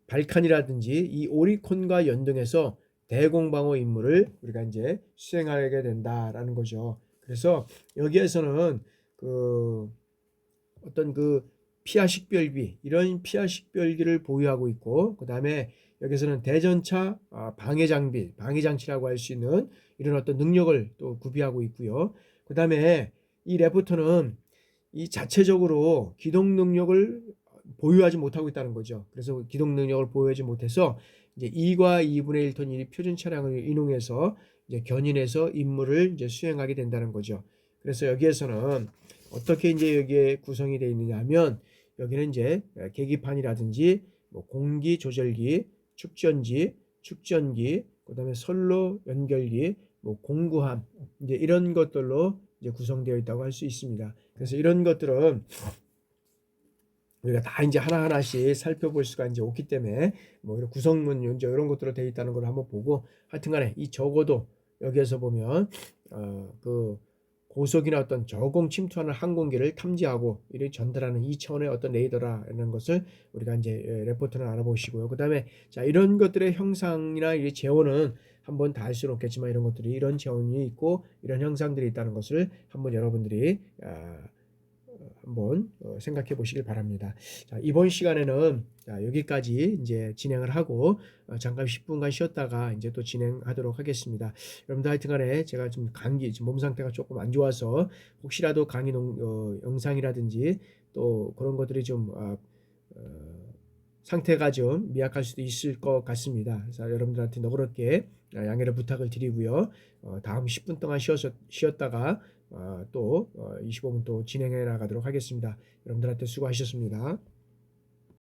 발칸이라든지 이 오리콘과 연동해서 대공방어 임무를 우리가 이제 수행하게 된다라는 거죠. 그래서 여기에서는 어떤 피하 식별기 이런 피하 식별기를 보유하고 있고, 그 다음에 여기서는 대전차 방해 장치라고 할 수 있는 이런 어떤 능력을 또 구비하고 있고요. 그 다음에 이 레포터는 이 자체적으로 기동 능력을 보유하지 못하고 있다는 거죠. 그래서 기동 능력을 보유하지 못해서 이제 2과 2분의 1톤 이 표준 차량을 인용해서 이제 견인해서 임무를 이제 수행하게 된다는 거죠. 그래서 여기에서는 어떻게 이제 여기에 구성이 되어 있느냐 하면 여기는 이제 계기판이라든지 뭐 공기 조절기, 축전기, 그다음에 선로 연결기, 뭐 공구함 이제 이런 것들로 이제 구성되어 있다고 할 수 있습니다. 그래서 이런 것들은 우리가 다 이제 하나하나씩 살펴볼 수가 이제 없기 때문에 뭐 이런 구성문 이제 이런 것들로 되어 있다는 걸 한번 보고 하여튼간에 이 적어도 여기에서 보면 그 고속이나 어떤 저공 침투하는 항공기를 탐지하고 이를 전달하는 이 차원의 어떤 레이더라는 것을 우리가 이제 레포트는 알아보시고요. 그다음에 자 이런 것들의 형상이나 이 재원은 한번 다 알 수는 없겠지만 이런 것들이 이런 재원이 있고 이런 형상들이 있다는 것을 한번 여러분들이 한번 생각해 보시길 바랍니다. 자, 이번 시간에는 여기까지 이제 진행을 하고 잠깐 10분간 쉬었다가 이제 또 진행하도록 하겠습니다. 여러분들 하여튼간에 제가 좀 감기, 지금 몸 상태가 조금 안 좋아서 혹시라도 강의 영상이라든지 또 그런 것들이 좀 상태가 좀 미약할 수도 있을 것 같습니다. 그래서 여러분들한테 너그럽게 양해를 부탁을 드리고요. 다음 10분 동안 쉬었다가 또 25분 또 진행해 나가도록 하겠습니다. 여러분들한테 수고하셨습니다.